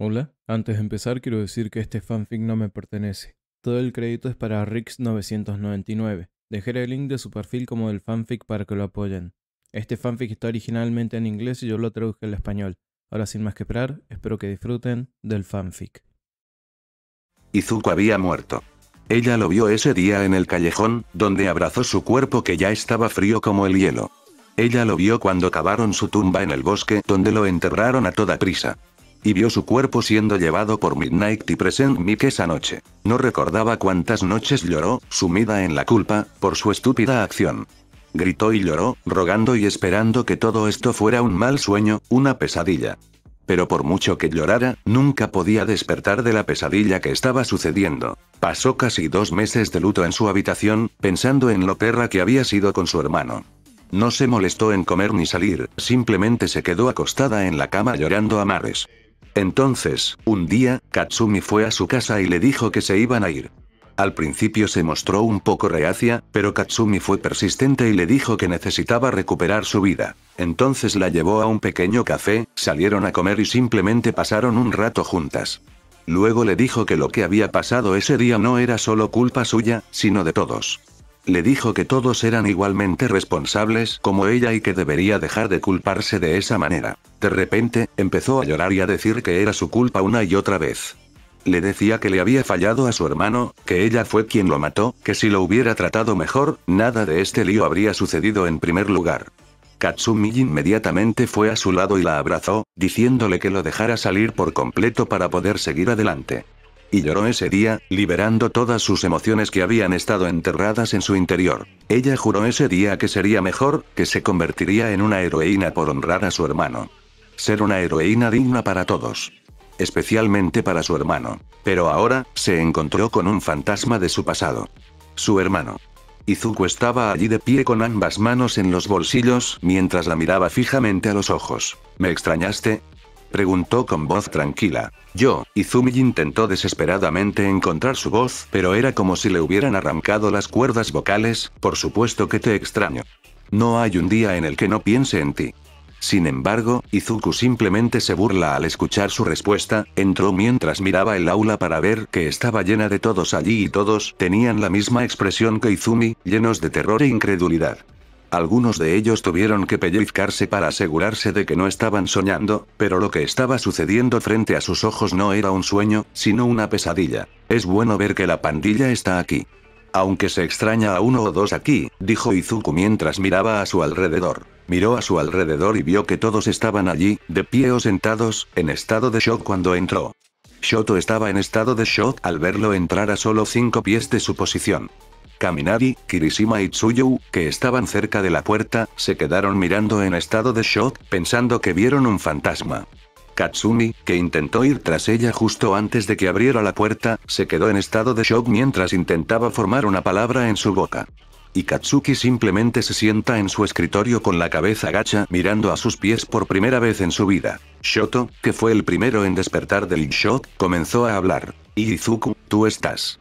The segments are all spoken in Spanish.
Hola, antes de empezar quiero decir que este fanfic no me pertenece. Todo el crédito es para Rix999. Dejaré el link de su perfil como del fanfic para que lo apoyen. Este fanfic está originalmente en inglés y yo lo traduje al español. Ahora sin más que esperar, espero que disfruten del fanfic. Izuku había muerto. Ella lo vio ese día en el callejón, donde abrazó su cuerpo que ya estaba frío como el hielo. Ella lo vio cuando cavaron su tumba en el bosque donde lo enterraron a toda prisa. Y vio su cuerpo siendo llevado por Midnight y Present Mic esa noche. No recordaba cuántas noches lloró, sumida en la culpa, por su estúpida acción. Gritó y lloró, rogando y esperando que todo esto fuera un mal sueño, una pesadilla. Pero por mucho que llorara, nunca podía despertar de la pesadilla que estaba sucediendo. Pasó casi 2 meses de luto en su habitación, pensando en lo perra que había sido con su hermano. No se molestó en comer ni salir, simplemente se quedó acostada en la cama llorando a mares. Entonces, un día, Katsumi fue a su casa y le dijo que se iban a ir. Al principio se mostró un poco reacia, pero Katsumi fue persistente y le dijo que necesitaba recuperar su vida. Entonces la llevó a un pequeño café, salieron a comer y simplemente pasaron un rato juntas. Luego le dijo que lo que había pasado ese día no era solo culpa suya, sino de todos. Le dijo que todos eran igualmente responsables como ella y que debería dejar de culparse de esa manera. De repente, empezó a llorar y a decir que era su culpa una y otra vez. Le decía que le había fallado a su hermano, que ella fue quien lo mató, que si lo hubiera tratado mejor, nada de este lío habría sucedido en primer lugar. Katsumi inmediatamente fue a su lado y la abrazó, diciéndole que lo dejara salir por completo para poder seguir adelante. Y lloró ese día, liberando todas sus emociones que habían estado enterradas en su interior. Ella juró ese día que sería mejor, que se convertiría en una heroína por honrar a su hermano. Ser una heroína digna para todos. Especialmente para su hermano. Pero ahora, se encontró con un fantasma de su pasado. Su hermano. Izuku estaba allí de pie con ambas manos en los bolsillos, mientras la miraba fijamente a los ojos. ¿Me extrañaste?, preguntó con voz tranquila. Izumi intentó desesperadamente encontrar su voz, pero era como si le hubieran arrancado las cuerdas vocales. Por supuesto que te extraño. No hay un día en el que no piense en ti. Sin embargo, Izuku simplemente se burla al escuchar su respuesta, entró mientras miraba el aula para ver que estaba llena de todos allí y todos tenían la misma expresión que Izumi, llenos de terror e incredulidad. Algunos de ellos tuvieron que pellizcarse para asegurarse de que no estaban soñando, pero lo que estaba sucediendo frente a sus ojos no era un sueño, sino una pesadilla. Es bueno ver que la pandilla está aquí. Aunque se extraña a uno o dos aquí, dijo Izuku mientras miraba a su alrededor. Miró a su alrededor y vio que todos estaban allí, de pie o sentados, en estado de shock cuando entró. Shoto estaba en estado de shock al verlo entrar a solo 5 pies de su posición. Kaminari, Kirishima y Tsuyu, que estaban cerca de la puerta, se quedaron mirando en estado de shock, pensando que vieron un fantasma. Katsumi, que intentó ir tras ella justo antes de que abriera la puerta, se quedó en estado de shock mientras intentaba formar una palabra en su boca. Y Katsuki simplemente se sienta en su escritorio con la cabeza gacha mirando a sus pies por primera vez en su vida. Shoto, que fue el primero en despertar del shock, comenzó a hablar. Izuku, ¿tú estás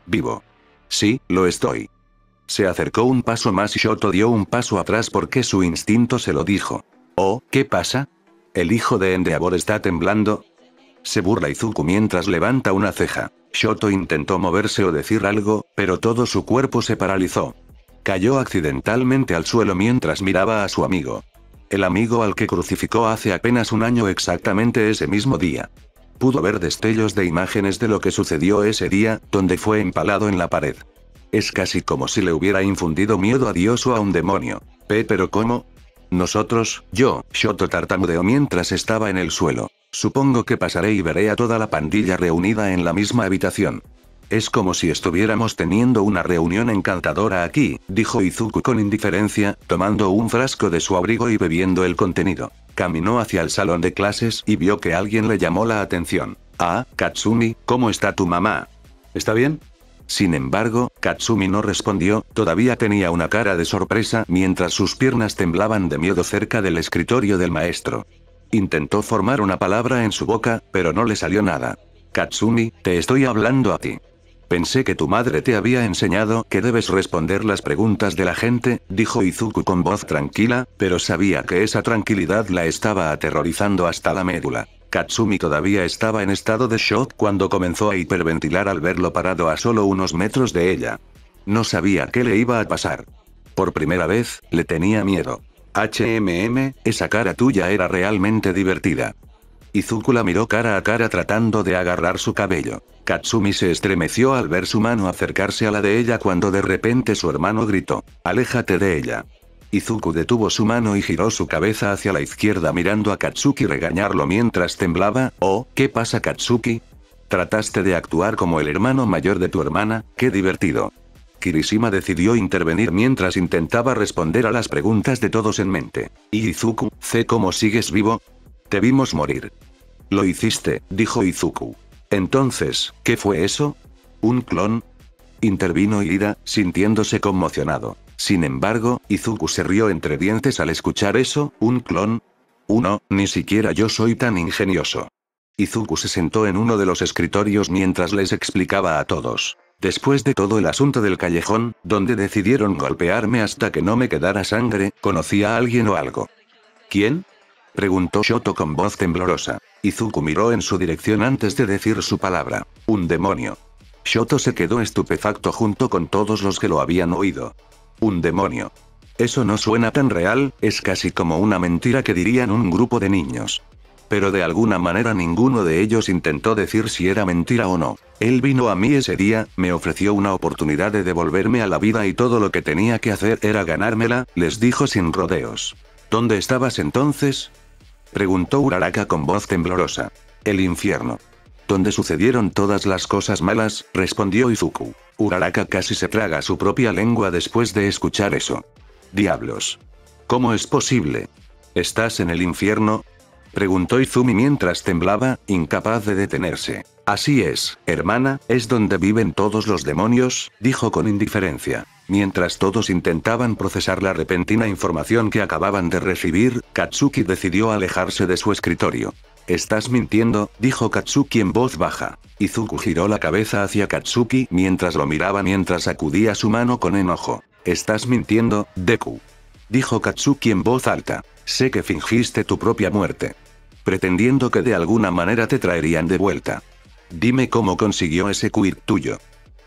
vivo? Sí, lo estoy. Se acercó un paso más y Shoto dio un paso atrás porque su instinto se lo dijo. Oh, ¿qué pasa? ¿El hijo de Endeavor está temblando? Se burla Izuku mientras levanta una ceja. Shoto intentó moverse o decir algo, pero todo su cuerpo se paralizó. Cayó accidentalmente al suelo mientras miraba a su amigo. El amigo al que crucificó hace apenas un año exactamente ese mismo día. Pudo ver destellos de imágenes de lo que sucedió ese día, donde fue empalado en la pared. Es casi como si le hubiera infundido miedo a Dios o a un demonio. ¿Pero cómo? Nosotros, Shoto tartamudeó mientras estaba en el suelo. Supongo que pasaré y veré a toda la pandilla reunida en la misma habitación. Es como si estuviéramos teniendo una reunión encantadora aquí, dijo Izuku con indiferencia, tomando un frasco de su abrigo y bebiendo el contenido. Caminó hacia el salón de clases y vio que alguien le llamó la atención. Ah, Katsumi, ¿cómo está tu mamá? ¿Está bien? Sin embargo, Katsumi no respondió, todavía tenía una cara de sorpresa mientras sus piernas temblaban de miedo cerca del escritorio del maestro. Intentó formar una palabra en su boca, pero no le salió nada. Katsumi, te estoy hablando a ti. Pensé que tu madre te había enseñado que debes responder las preguntas de la gente, dijo Izuku con voz tranquila, pero sabía que esa tranquilidad la estaba aterrorizando hasta la médula. Katsumi todavía estaba en estado de shock cuando comenzó a hiperventilar al verlo parado a solo unos metros de ella. No sabía qué le iba a pasar. Por primera vez, le tenía miedo. Esa cara tuya era realmente divertida. Izuku la miró cara a cara tratando de agarrar su cabello. Katsumi se estremeció al ver su mano acercarse a la de ella cuando de repente su hermano gritó: «¡Aléjate de ella!». Izuku detuvo su mano y giró su cabeza hacia la izquierda mirando a Katsuki regañarlo mientras temblaba. «Oh, ¿qué pasa, Katsuki? Trataste de actuar como el hermano mayor de tu hermana, qué divertido». Kirishima decidió intervenir mientras intentaba responder a las preguntas de todos en mente. «¿Y Izuku, cómo sigues vivo? Te vimos morir». «Lo hiciste», dijo Izuku. «Entonces, ¿qué fue eso? ¿Un clon?», intervino Ida, sintiéndose conmocionado. Sin embargo, Izuku se rió entre dientes al escuchar eso. ¿Un clon? «Uno, ni siquiera yo soy tan ingenioso». Izuku se sentó en uno de los escritorios mientras les explicaba a todos. «Después de todo el asunto del callejón, donde decidieron golpearme hasta que no me quedara sangre, ¿conocí a alguien o algo?». «¿Quién?», preguntó Shoto con voz temblorosa. Izuku miró en su dirección antes de decir su palabra. «Un demonio». Shoto se quedó estupefacto junto con todos los que lo habían oído. «¿Un demonio? Eso no suena tan real, es casi como una mentira que dirían un grupo de niños». Pero de alguna manera ninguno de ellos intentó decir si era mentira o no. «Él vino a mí ese día, me ofreció una oportunidad de devolverme a la vida y todo lo que tenía que hacer era ganármela», les dijo sin rodeos. «¿Dónde estabas entonces?», preguntó Uraraka con voz temblorosa. «El infierno. Donde sucedieron todas las cosas malas», respondió Izuku. Uraraka casi se traga su propia lengua después de escuchar eso. «Diablos. ¿Cómo es posible? ¿Estás en el infierno?», preguntó Izumi mientras temblaba, incapaz de detenerse. «Así es, hermana, es donde viven todos los demonios», dijo con indiferencia. Mientras todos intentaban procesar la repentina información que acababan de recibir, Katsuki decidió alejarse de su escritorio. «Estás mintiendo», dijo Katsuki en voz baja. Izuku giró la cabeza hacia Katsuki mientras lo miraba mientras sacudía su mano con enojo. «Estás mintiendo, Deku», dijo Katsuki en voz alta. «Sé que fingiste tu propia muerte, pretendiendo que de alguna manera te traerían de vuelta. Dime cómo consiguió ese quirk tuyo».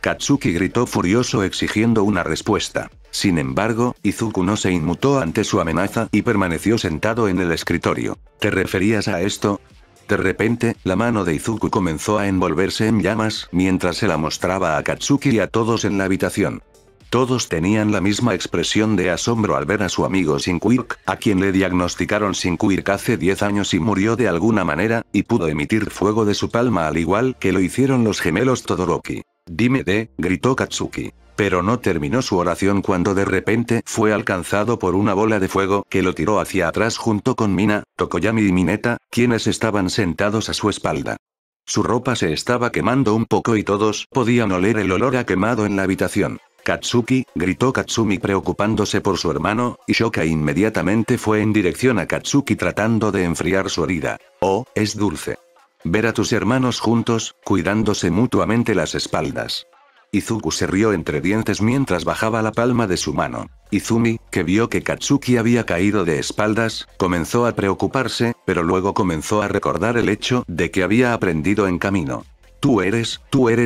Katsuki gritó furioso exigiendo una respuesta. Sin embargo, Izuku no se inmutó ante su amenaza y permaneció sentado en el escritorio. «¿Te referías a esto?». De repente, la mano de Izuku comenzó a envolverse en llamas mientras se la mostraba a Katsuki y a todos en la habitación. Todos tenían la misma expresión de asombro al ver a su amigo sin quirk, a quien le diagnosticaron sin quirk hace 10 años y murió de alguna manera, y pudo emitir fuego de su palma al igual que lo hicieron los gemelos Todoroki. «Dime gritó Katsuki. Pero no terminó su oración cuando de repente fue alcanzado por una bola de fuego que lo tiró hacia atrás junto con Mina, Tokoyami y Mineta, quienes estaban sentados a su espalda. Su ropa se estaba quemando un poco y todos podían oler el olor a quemado en la habitación. «Katsuki», gritó Katsumi preocupándose por su hermano, y Shoka inmediatamente fue en dirección a Katsuki tratando de enfriar su herida. «Oh, es dulce ver a tus hermanos juntos, cuidándose mutuamente las espaldas». Izuku se rió entre dientes mientras bajaba la palma de su mano. Izumi, que vio que Katsuki había caído de espaldas, comenzó a preocuparse, pero luego comenzó a recordar el hecho de que había aprendido en camino. ¿Tú eres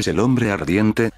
el hombre ardiente?»,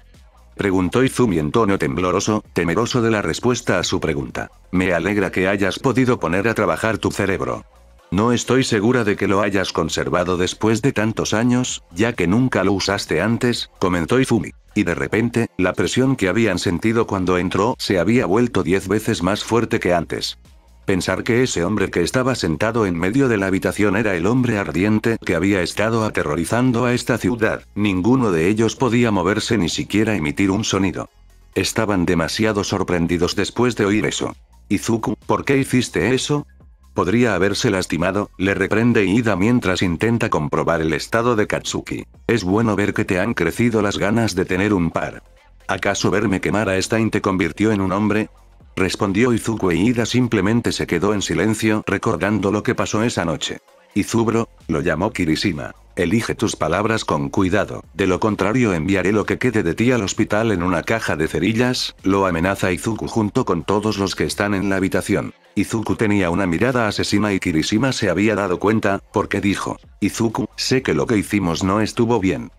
preguntó Izumi en tono tembloroso, temeroso de la respuesta a su pregunta. «Me alegra que hayas podido poner a trabajar tu cerebro. No estoy segura de que lo hayas conservado después de tantos años, ya que nunca lo usaste antes», comentó Izumi. Y de repente, la presión que habían sentido cuando entró se había vuelto 10 veces más fuerte que antes. Pensar que ese hombre que estaba sentado en medio de la habitación era el hombre ardiente que había estado aterrorizando a esta ciudad. Ninguno de ellos podía moverse ni siquiera emitir un sonido. Estaban demasiado sorprendidos después de oír eso. «Izuku, ¿por qué hiciste eso? Podría haberse lastimado», le reprende Ida mientras intenta comprobar el estado de Katsuki. «Es bueno ver que te han crecido las ganas de tener un par. ¿Acaso verme quemar a Stein te convirtió en un hombre?», respondió Izuku e Ida simplemente se quedó en silencio recordando lo que pasó esa noche. Izubro, lo llamó Kirishima. Elige tus palabras con cuidado, de lo contrario enviaré lo que quede de ti al hospital en una caja de cerillas, lo amenaza Izuku junto con todos los que están en la habitación. Izuku tenía una mirada asesina y Kirishima se había dado cuenta, porque dijo: Izuku, sé que lo que hicimos no estuvo bien.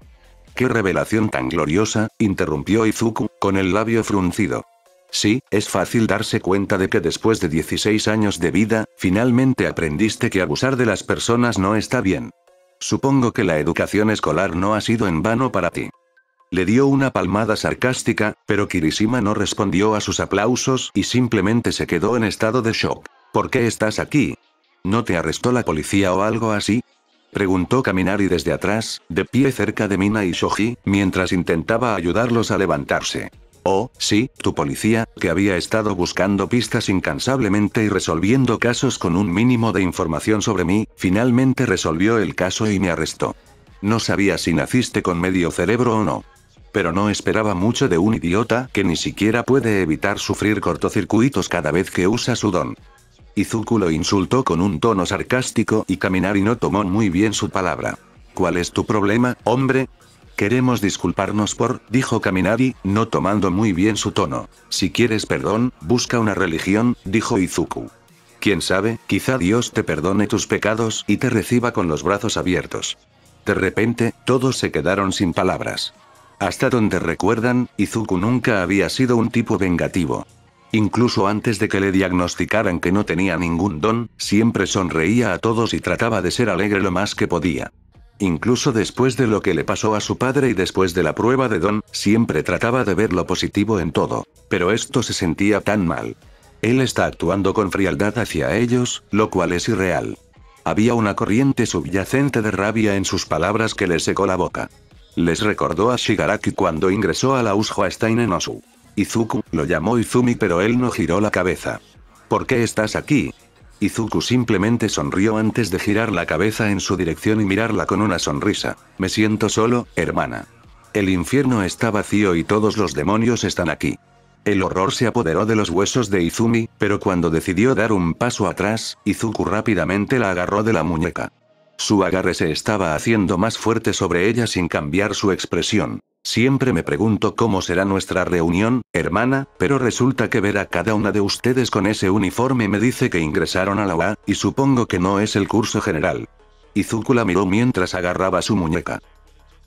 ¿Qué revelación tan gloriosa?, interrumpió Izuku, con el labio fruncido. Sí, es fácil darse cuenta de que después de 16 años de vida, finalmente aprendiste que abusar de las personas no está bien. Supongo que la educación escolar no ha sido en vano para ti. Le dio una palmada sarcástica, pero Kirishima no respondió a sus aplausos y simplemente se quedó en estado de shock. ¿Por qué estás aquí? ¿No te arrestó la policía o algo así?, preguntó Kaminari desde atrás, de pie cerca de Mina y Shoji, mientras intentaba ayudarlos a levantarse. Oh, sí, tu policía, que había estado buscando pistas incansablemente y resolviendo casos con un mínimo de información sobre mí, finalmente resolvió el caso y me arrestó. No sabía si naciste con medio cerebro o no. Pero no esperaba mucho de un idiota que ni siquiera puede evitar sufrir cortocircuitos cada vez que usa su don. Izuku lo insultó con un tono sarcástico y Kaminari no tomó muy bien su palabra. ¿Cuál es tu problema, hombre? Queremos disculparnos por, dijo Kaminari, no tomando muy bien su tono. Si quieres perdón, busca una religión, dijo Izuku. Quién sabe, quizá Dios te perdone tus pecados y te reciba con los brazos abiertos. De repente, todos se quedaron sin palabras. Hasta donde recuerdan, Izuku nunca había sido un tipo vengativo. Incluso antes de que le diagnosticaran que no tenía ningún don, siempre sonreía a todos y trataba de ser alegre lo más que podía. Incluso después de lo que le pasó a su padre y después de la prueba de don, siempre trataba de ver lo positivo en todo. Pero esto se sentía tan mal. Él está actuando con frialdad hacia ellos, lo cual es irreal. Había una corriente subyacente de rabia en sus palabras que le secó la boca. Les recordó a Shigaraki cuando ingresó a la Ushua Steinenosu. Izuku, lo llamó Izumi pero él no giró la cabeza. ¿Por qué estás aquí? Izuku simplemente sonrió antes de girar la cabeza en su dirección y mirarla con una sonrisa. Me siento solo, hermana. El infierno está vacío y todos los demonios están aquí. El horror se apoderó de los huesos de Izumi, pero cuando decidió dar un paso atrás, Izuku rápidamente la agarró de la muñeca. Su agarre se estaba haciendo más fuerte sobre ella sin cambiar su expresión. Siempre me pregunto cómo será nuestra reunión, hermana, pero resulta que ver a cada una de ustedes con ese uniforme me dice que ingresaron a la UA, y supongo que no es el curso general. Izuku la miró mientras agarraba su muñeca.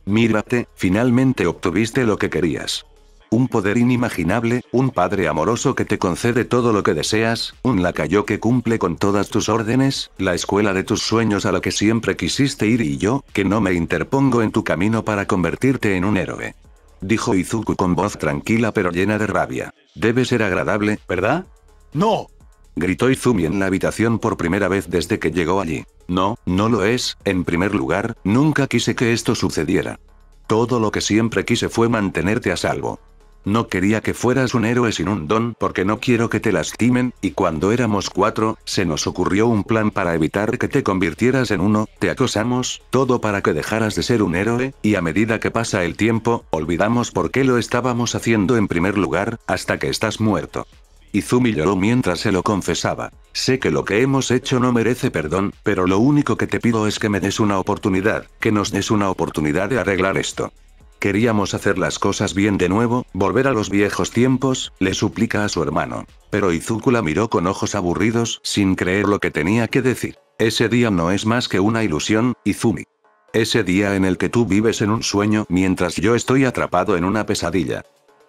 Mírate, finalmente obtuviste lo que querías. Un poder inimaginable, un padre amoroso que te concede todo lo que deseas, un lacayo que cumple con todas tus órdenes, la escuela de tus sueños a la que siempre quisiste ir y yo, que no me interpongo en tu camino para convertirte en un héroe. Dijo Izuku con voz tranquila pero llena de rabia. Debe ser agradable, ¿verdad? ¡No! Gritó Izumi en la habitación por primera vez desde que llegó allí. No, no lo es, en primer lugar, nunca quise que esto sucediera. Todo lo que siempre quise fue mantenerte a salvo. No quería que fueras un héroe sin un don porque no quiero que te lastimen, y cuando éramos 4, se nos ocurrió un plan para evitar que te convirtieras en uno, te acosamos, todo para que dejaras de ser un héroe, y a medida que pasa el tiempo, olvidamos por qué lo estábamos haciendo en primer lugar, hasta que estás muerto. Izumi lloró mientras se lo confesaba. Sé que lo que hemos hecho no merece perdón, pero lo único que te pido es que me des una oportunidad, que nos des una oportunidad de arreglar esto. Queríamos hacer las cosas bien de nuevo, volver a los viejos tiempos, le suplica a su hermano. Pero Izuku la miró con ojos aburridos, sin creer lo que tenía que decir. Ese día no es más que una ilusión, Izumi. Ese día en el que tú vives en un sueño mientras yo estoy atrapado en una pesadilla.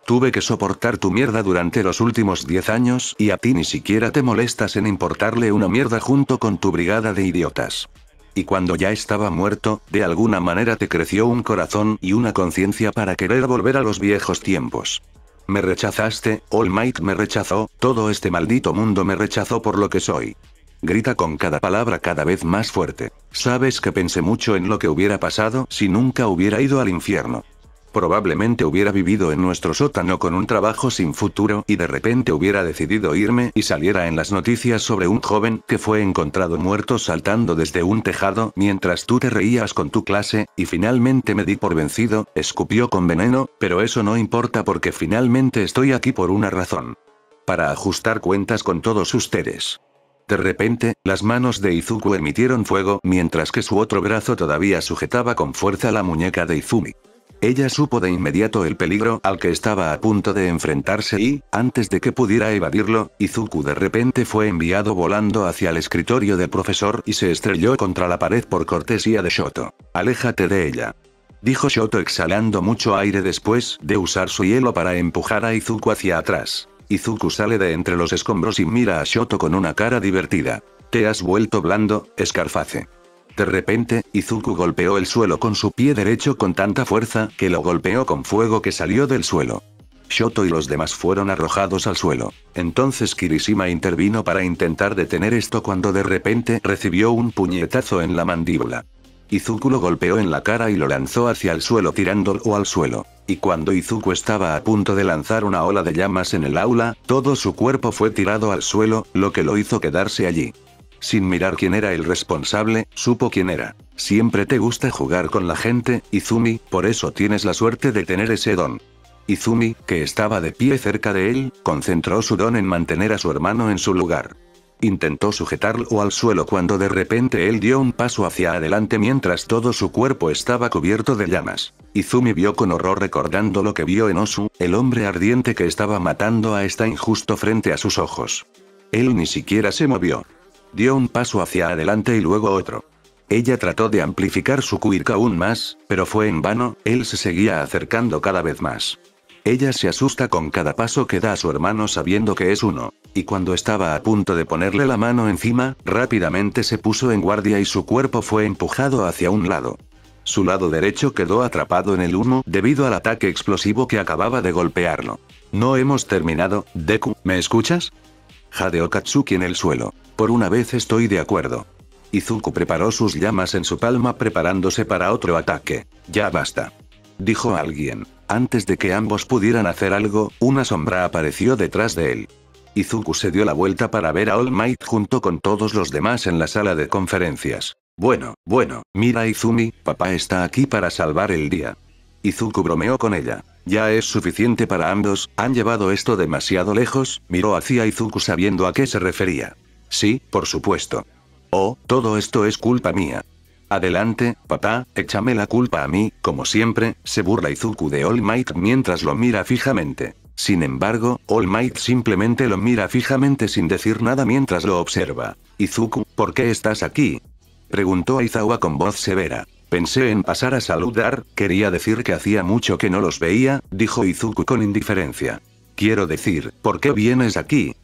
Tuve que soportar tu mierda durante los últimos 10 años y a ti ni siquiera te molestas en importarle una mierda junto con tu brigada de idiotas. Y cuando ya estaba muerto, de alguna manera te creció un corazón y una conciencia para querer volver a los viejos tiempos. Me rechazaste, All Might me rechazó, todo este maldito mundo me rechazó por lo que soy. Grita con cada palabra cada vez más fuerte. ¿Sabes que pensé mucho en lo que hubiera pasado si nunca hubiera ido al infierno? Probablemente hubiera vivido en nuestro sótano con un trabajo sin futuro y de repente hubiera decidido irme y saliera en las noticias sobre un joven que fue encontrado muerto saltando desde un tejado mientras tú te reías con tu clase, y finalmente me di por vencido, escupió con veneno, pero eso no importa porque finalmente estoy aquí por una razón. Para ajustar cuentas con todos ustedes. De repente, las manos de Izuku emitieron fuego mientras que su otro brazo todavía sujetaba con fuerza la muñeca de Izumi. Ella supo de inmediato el peligro al que estaba a punto de enfrentarse y, antes de que pudiera evadirlo, Izuku de repente fue enviado volando hacia el escritorio del profesor y se estrelló contra la pared por cortesía de Shoto. «Aléjate de ella», dijo Shoto exhalando mucho aire después de usar su hielo para empujar a Izuku hacia atrás. Izuku sale de entre los escombros y mira a Shoto con una cara divertida. «Te has vuelto blando, Scarface». De repente, Izuku golpeó el suelo con su pie derecho con tanta fuerza que lo golpeó con fuego que salió del suelo. Shoto y los demás fueron arrojados al suelo. Entonces Kirishima intervino para intentar detener esto cuando de repente recibió un puñetazo en la mandíbula. Izuku lo golpeó en la cara y lo lanzó hacia el suelo tirándolo al suelo. Y cuando Izuku estaba a punto de lanzar una ola de llamas en el aula, todo su cuerpo fue tirado al suelo, lo que lo hizo quedarse allí. Sin mirar quién era el responsable, supo quién era. Siempre te gusta jugar con la gente, Izumi, por eso tienes la suerte de tener ese don. Izumi, que estaba de pie cerca de él, concentró su don en mantener a su hermano en su lugar. Intentó sujetarlo al suelo cuando de repente él dio un paso hacia adelante mientras todo su cuerpo estaba cubierto de llamas. Izumi vio con horror recordando lo que vio en Osu, el hombre ardiente que estaba matando a Stein justo frente a sus ojos. Él ni siquiera se movió. Dio un paso hacia adelante y luego otro. Ella trató de amplificar su quirk aún más, pero fue en vano, él se seguía acercando cada vez más. Ella se asusta con cada paso que da a su hermano sabiendo que es uno, y cuando estaba a punto de ponerle la mano encima, rápidamente se puso en guardia y su cuerpo fue empujado hacia un lado. Su lado derecho quedó atrapado en el humo debido al ataque explosivo que acababa de golpearlo. No hemos terminado, Deku, ¿me escuchas? Jadeó Katsuki en el suelo. Por una vez estoy de acuerdo. Izuku preparó sus llamas en su palma preparándose para otro ataque. Ya basta, dijo alguien. Antes de que ambos pudieran hacer algo, una sombra apareció detrás de él. Izuku se dio la vuelta para ver a All Might junto con todos los demás en la sala de conferencias. Bueno, mira Izumi, papá está aquí para salvar el día. Izuku bromeó con ella. Ya es suficiente para ambos, han llevado esto demasiado lejos, miró hacia Izuku sabiendo a qué se refería. Sí, por supuesto. Oh, todo esto es culpa mía. Adelante, papá, échame la culpa a mí, como siempre, se burla Izuku de All Might mientras lo mira fijamente. Sin embargo, All Might simplemente lo mira fijamente sin decir nada mientras lo observa. Izuku, ¿por qué estás aquí?, preguntó Aizawa con voz severa. Pensé en pasar a saludar, quería decir que hacía mucho que no los veía, dijo Izuku con indiferencia. Quiero decir, ¿por qué vienes aquí?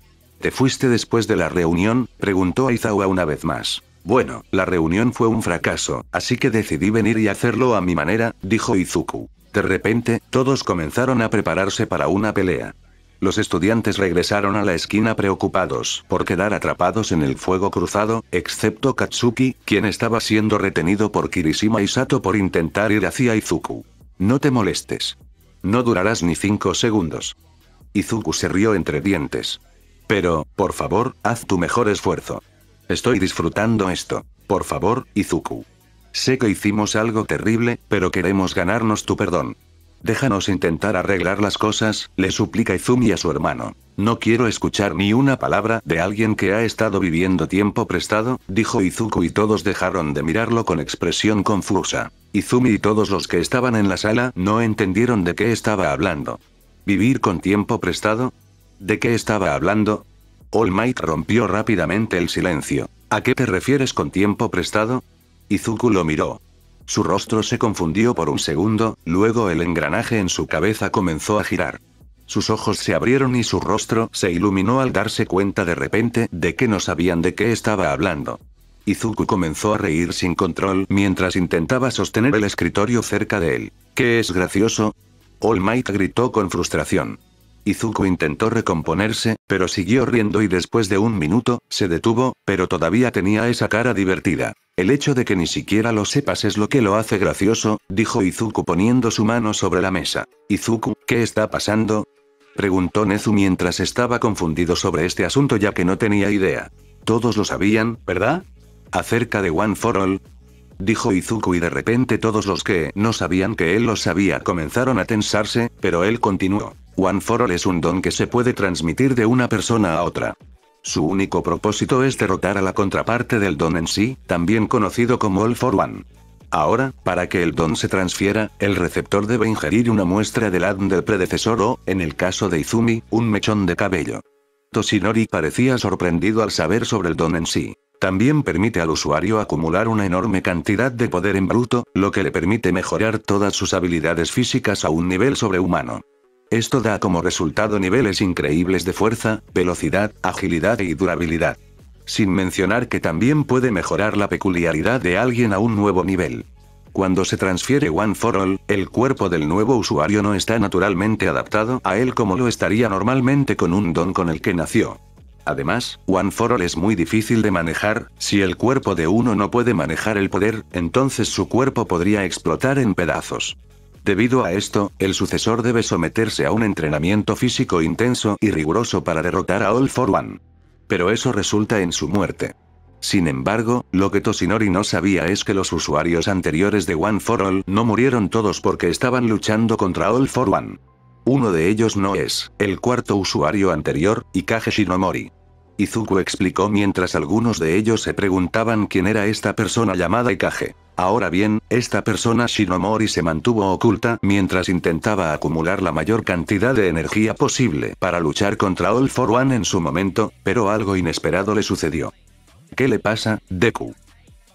¿Te fuiste después de la reunión?, preguntó Aizawa una vez más. Bueno, la reunión fue un fracaso, así que decidí venir y hacerlo a mi manera, dijo Izuku. De repente, todos comenzaron a prepararse para una pelea. Los estudiantes regresaron a la esquina preocupados por quedar atrapados en el fuego cruzado, excepto Katsuki, quien estaba siendo retenido por Kirishima y Sato por intentar ir hacia Izuku. No te molestes. No durarás ni 5 segundos. Izuku se rió entre dientes. Pero, por favor, haz tu mejor esfuerzo. Estoy disfrutando esto. Por favor, Izuku. Sé que hicimos algo terrible, pero queremos ganarnos tu perdón. Déjanos intentar arreglar las cosas, le suplica Izumi a su hermano. No quiero escuchar ni una palabra de alguien que ha estado viviendo tiempo prestado, dijo Izuku y todos dejaron de mirarlo con expresión confusa. Izumi y todos los que estaban en la sala no entendieron de qué estaba hablando. ¿Vivir con tiempo prestado? ¿De qué estaba hablando? All Might rompió rápidamente el silencio. ¿A qué te refieres con tiempo prestado? Izuku lo miró. Su rostro se confundió por un segundo, luego el engranaje en su cabeza comenzó a girar. Sus ojos se abrieron y su rostro se iluminó al darse cuenta de repente de que no sabían de qué estaba hablando. Izuku comenzó a reír sin control mientras intentaba sostener el escritorio cerca de él. ¿Qué es gracioso? All Might gritó con frustración. Izuku intentó recomponerse, pero siguió riendo y después de un minuto, se detuvo, pero todavía tenía esa cara divertida. El hecho de que ni siquiera lo sepas es lo que lo hace gracioso, dijo Izuku poniendo su mano sobre la mesa. Izuku, ¿qué está pasando?, preguntó Nezu mientras estaba confundido sobre este asunto ya que no tenía idea. Todos lo sabían, ¿verdad? Acerca de One for All, dijo Izuku y de repente todos los que no sabían que él lo sabía comenzaron a tensarse, pero él continuó. One for All es un don que se puede transmitir de una persona a otra. Su único propósito es derrotar a la contraparte del don en sí, también conocido como All for One. Ahora, para que el don se transfiera, el receptor debe ingerir una muestra del ADN del predecesor o, en el caso de Izumi, un mechón de cabello. Toshinori parecía sorprendido al saber sobre el don en sí. También permite al usuario acumular una enorme cantidad de poder en bruto, lo que le permite mejorar todas sus habilidades físicas a un nivel sobrehumano. Esto da como resultado niveles increíbles de fuerza, velocidad, agilidad y durabilidad. Sin mencionar que también puede mejorar la peculiaridad de alguien a un nuevo nivel. Cuando se transfiere One for All, el cuerpo del nuevo usuario no está naturalmente adaptado a él como lo estaría normalmente con un don con el que nació. Además, One for All es muy difícil de manejar. Si el cuerpo de uno no puede manejar el poder, entonces su cuerpo podría explotar en pedazos. Debido a esto, el sucesor debe someterse a un entrenamiento físico intenso y riguroso para derrotar a All for One. Pero eso resulta en su muerte. Sin embargo, lo que Toshinori no sabía es que los usuarios anteriores de One for All no murieron todos porque estaban luchando contra All for One. Uno de ellos no es el cuarto usuario anterior, Ikage Shinomori. Izuku explicó mientras algunos de ellos se preguntaban quién era esta persona llamada Ikage. Ahora bien, esta persona Shinomori se mantuvo oculta mientras intentaba acumular la mayor cantidad de energía posible para luchar contra All for One en su momento, pero algo inesperado le sucedió. ¿Qué le pasa, Deku?,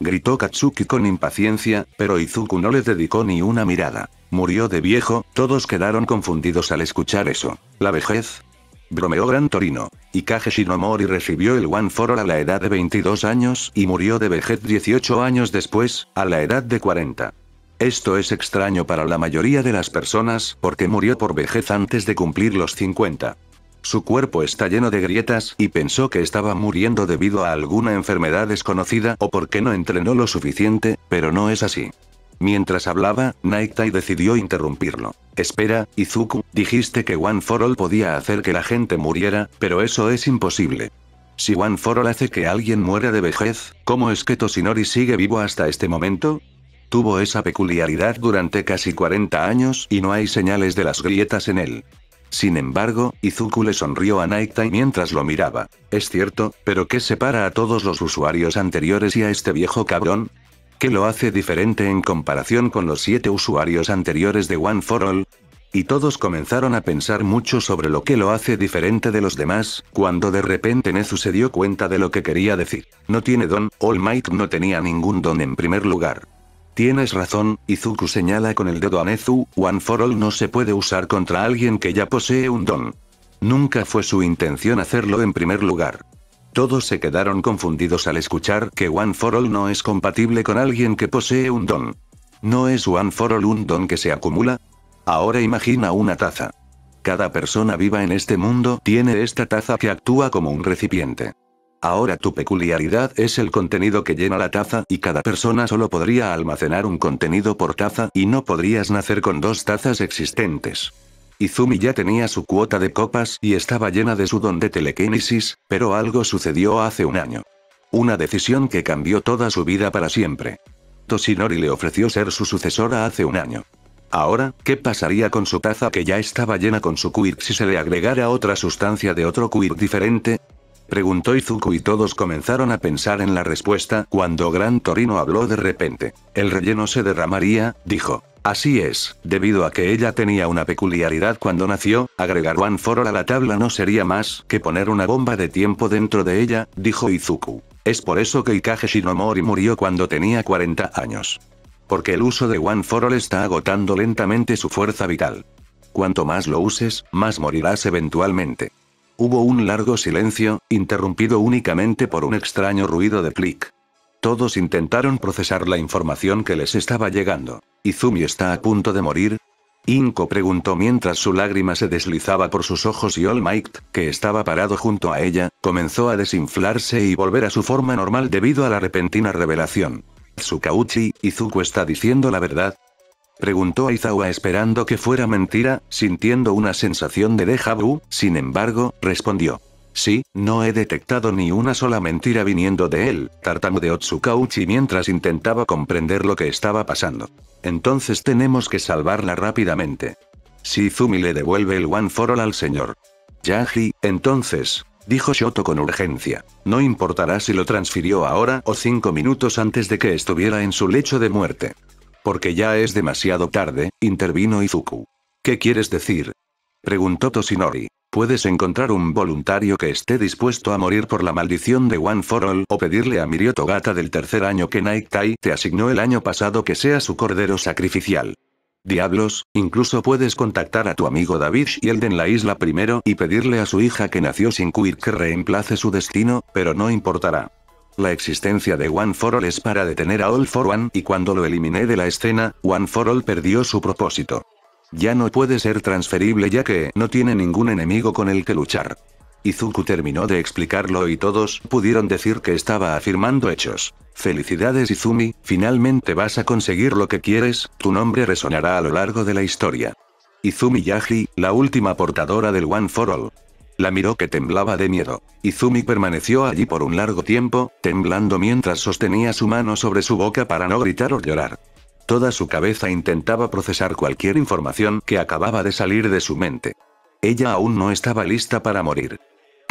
gritó Katsuki con impaciencia, pero Izuku no le dedicó ni una mirada. Murió de viejo. Todos quedaron confundidos al escuchar eso. ¿La vejez?, bromeó Gran Torino. Ikage Shinomori recibió el One for All a la edad de 22 años y murió de vejez 18 años después, a la edad de 40. Esto es extraño para la mayoría de las personas porque murió por vejez antes de cumplir los 50. Su cuerpo está lleno de grietas y pensó que estaba muriendo debido a alguna enfermedad desconocida o porque no entrenó lo suficiente, pero no es así. Mientras hablaba, Night-Tai decidió interrumpirlo. Espera, Izuku, dijiste que One for All podía hacer que la gente muriera, pero eso es imposible. Si One for All hace que alguien muera de vejez, ¿cómo es que Toshinori sigue vivo hasta este momento? Tuvo esa peculiaridad durante casi 40 años y no hay señales de las grietas en él. Sin embargo, Izuku le sonrió a Night-Tai mientras lo miraba. Es cierto, pero ¿qué separa a todos los usuarios anteriores y a este viejo cabrón? ¿Qué lo hace diferente en comparación con los 7 usuarios anteriores de One for All? Y todos comenzaron a pensar mucho sobre lo que lo hace diferente de los demás, cuando de repente Nezu se dio cuenta de lo que quería decir. No tiene don. All Might no tenía ningún don en primer lugar. Tienes razón, Izuku señala con el dedo a Nezu, One for All no se puede usar contra alguien que ya posee un don. Nunca fue su intención hacerlo en primer lugar. Todos se quedaron confundidos al escuchar que One for All no es compatible con alguien que posee un don. ¿No es One for All un don que se acumula? Ahora imagina una taza. Cada persona viva en este mundo tiene esta taza que actúa como un recipiente. Ahora tu peculiaridad es el contenido que llena la taza y cada persona solo podría almacenar un contenido por taza y no podrías nacer con 2 tazas existentes. Izumi ya tenía su cuota de copas y estaba llena de su don de telequinesis, pero algo sucedió hace un año. Una decisión que cambió toda su vida para siempre. Toshinori le ofreció ser su sucesora hace un año. Ahora, ¿qué pasaría con su taza que ya estaba llena con su quirk si se le agregara otra sustancia de otro quirk diferente? Preguntó Izuku y todos comenzaron a pensar en la respuesta cuando Gran Torino habló de repente. El relleno se derramaría, dijo. Así es, debido a que ella tenía una peculiaridad cuando nació, agregar One for All a la tabla no sería más que poner una bomba de tiempo dentro de ella, dijo Izuku. Es por eso que Ikage Shinomori murió cuando tenía 40 años. Porque el uso de One for All está agotando lentamente su fuerza vital. Cuanto más lo uses, más morirás eventualmente. Hubo un largo silencio, interrumpido únicamente por un extraño ruido de clic. Todos intentaron procesar la información que les estaba llegando. ¿Izumi está a punto de morir? Inko preguntó mientras su lágrima se deslizaba por sus ojos y All Might, que estaba parado junto a ella, comenzó a desinflarse y volver a su forma normal debido a la repentina revelación. Tsukauchi, ¿Izuku está diciendo la verdad?, preguntó Aizawa esperando que fuera mentira, sintiendo una sensación de déjà vu. Sin embargo, respondió. Sí, no he detectado ni una sola mentira viniendo de él, tartamudeó Tsukauchi mientras intentaba comprender lo que estaba pasando. Entonces tenemos que salvarla rápidamente. Si Izumi le devuelve el One for All al señor Yagi, entonces, dijo Shoto con urgencia. No importará si lo transfirió ahora o 5 minutos antes de que estuviera en su lecho de muerte. Porque ya es demasiado tarde, intervino Izuku. ¿Qué quieres decir? Preguntó Toshinori. Puedes encontrar un voluntario que esté dispuesto a morir por la maldición de One for All o pedirle a Mirio Togata del tercer año que Night Tai te asignó el año pasado que sea su cordero sacrificial. Diablos, incluso puedes contactar a tu amigo David Shield en la isla primero y pedirle a su hija que nació sin Quirk que reemplace su destino, pero no importará. La existencia de One for All es para detener a All for One y cuando lo eliminé de la escena, One for All perdió su propósito. Ya no puede ser transferible ya que no tiene ningún enemigo con el que luchar. Izuku terminó de explicarlo y todos pudieron decir que estaba afirmando hechos. Felicidades Izumi, finalmente vas a conseguir lo que quieres, tu nombre resonará a lo largo de la historia. Izumi Yagi, la última portadora del One for All. La miró que temblaba de miedo. Izumi permaneció allí por un largo tiempo, temblando mientras sostenía su mano sobre su boca para no gritar o llorar. Toda su cabeza intentaba procesar cualquier información que acababa de salir de su mente. Ella aún no estaba lista para morir.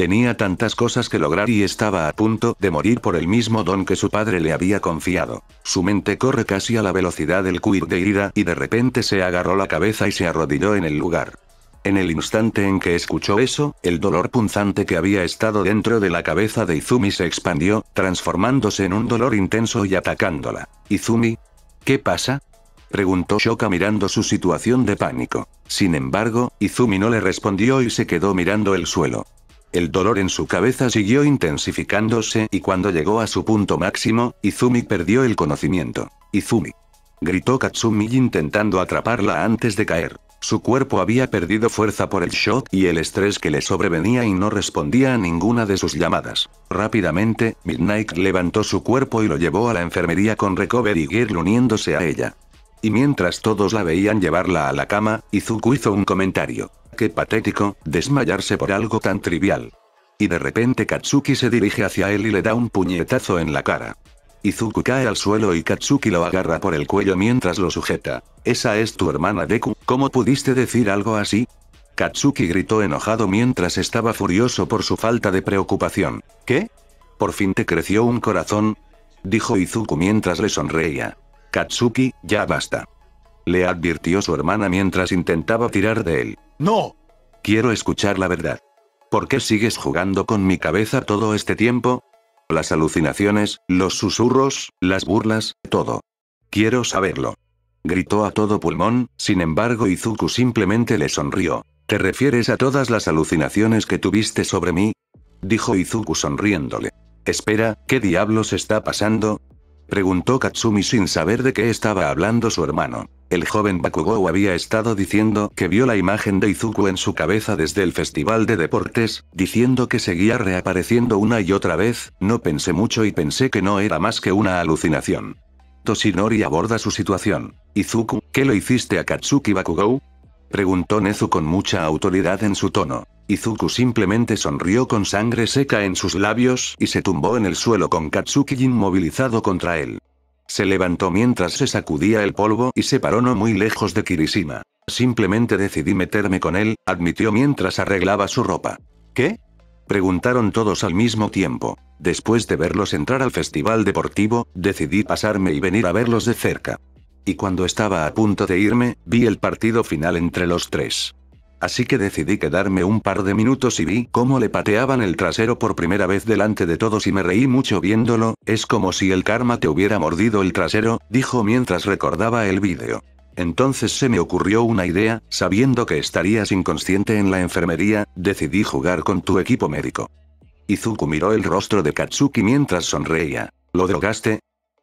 Tenía tantas cosas que lograr y estaba a punto de morir por el mismo don que su padre le había confiado. Su mente corre casi a la velocidad del Quirk de ira y de repente se agarró la cabeza y se arrodilló en el lugar. En el instante en que escuchó eso, el dolor punzante que había estado dentro de la cabeza de Izumi se expandió, transformándose en un dolor intenso y atacándola. Izumi, ¿qué pasa? Preguntó Shoka mirando su situación de pánico. Sin embargo, Izumi no le respondió y se quedó mirando el suelo. El dolor en su cabeza siguió intensificándose y cuando llegó a su punto máximo, Izumi perdió el conocimiento. Izumi. Gritó Katsumi intentando atraparla antes de caer. Su cuerpo había perdido fuerza por el shock y el estrés que le sobrevenía y no respondía a ninguna de sus llamadas. Rápidamente, Midnight levantó su cuerpo y lo llevó a la enfermería con Recovery Girl uniéndose a ella. Y mientras todos la veían llevarla a la cama, Izuku hizo un comentario. Qué patético, desmayarse por algo tan trivial. Y de repente Katsuki se dirige hacia él y le da un puñetazo en la cara. Izuku cae al suelo y Katsuki lo agarra por el cuello mientras lo sujeta. ¿Esa es tu hermana Deku? ¿Cómo pudiste decir algo así? Katsuki gritó enojado mientras estaba furioso por su falta de preocupación. ¿Qué? ¿Por fin te creció un corazón? Dijo Izuku mientras le sonreía. Katsuki, ya basta. Le advirtió su hermana mientras intentaba tirar de él. ¡No! Quiero escuchar la verdad. ¿Por qué sigues jugando con mi cabeza todo este tiempo? Las alucinaciones, los susurros, las burlas, todo. Quiero saberlo. Gritó a todo pulmón, sin embargo Izuku simplemente le sonrió. ¿Te refieres a todas las alucinaciones que tuviste sobre mí? Dijo Izuku sonriéndole. Espera, ¿qué diablos está pasando? Preguntó Katsumi sin saber de qué estaba hablando su hermano. El joven Bakugou había estado diciendo que vio la imagen de Izuku en su cabeza desde el festival de deportes, diciendo que seguía reapareciendo una y otra vez. No pensé mucho y pensé que no era más que una alucinación. Toshinori aborda su situación. Izuku, ¿qué lo hiciste a Katsuki Bakugou? Preguntó Nezu con mucha autoridad en su tono. Izuku simplemente sonrió con sangre seca en sus labios y se tumbó en el suelo con Katsuki inmovilizado contra él. Se levantó mientras se sacudía el polvo y se paró no muy lejos de Kirishima. Simplemente decidí meterme con él, admitió mientras arreglaba su ropa. ¿Qué? Preguntaron todos al mismo tiempo. Después de verlos entrar al festival deportivo, decidí pasarme y venir a verlos de cerca. Y cuando estaba a punto de irme, vi el partido final entre los tres. Así que decidí quedarme un par de minutos y vi cómo le pateaban el trasero por primera vez delante de todos y me reí mucho viéndolo. Es como si el karma te hubiera mordido el trasero, dijo mientras recordaba el vídeo. Entonces se me ocurrió una idea, sabiendo que estarías inconsciente en la enfermería, decidí jugar con tu equipo médico. Izuku miró el rostro de Katsuki mientras sonreía. ¿Lo drogaste?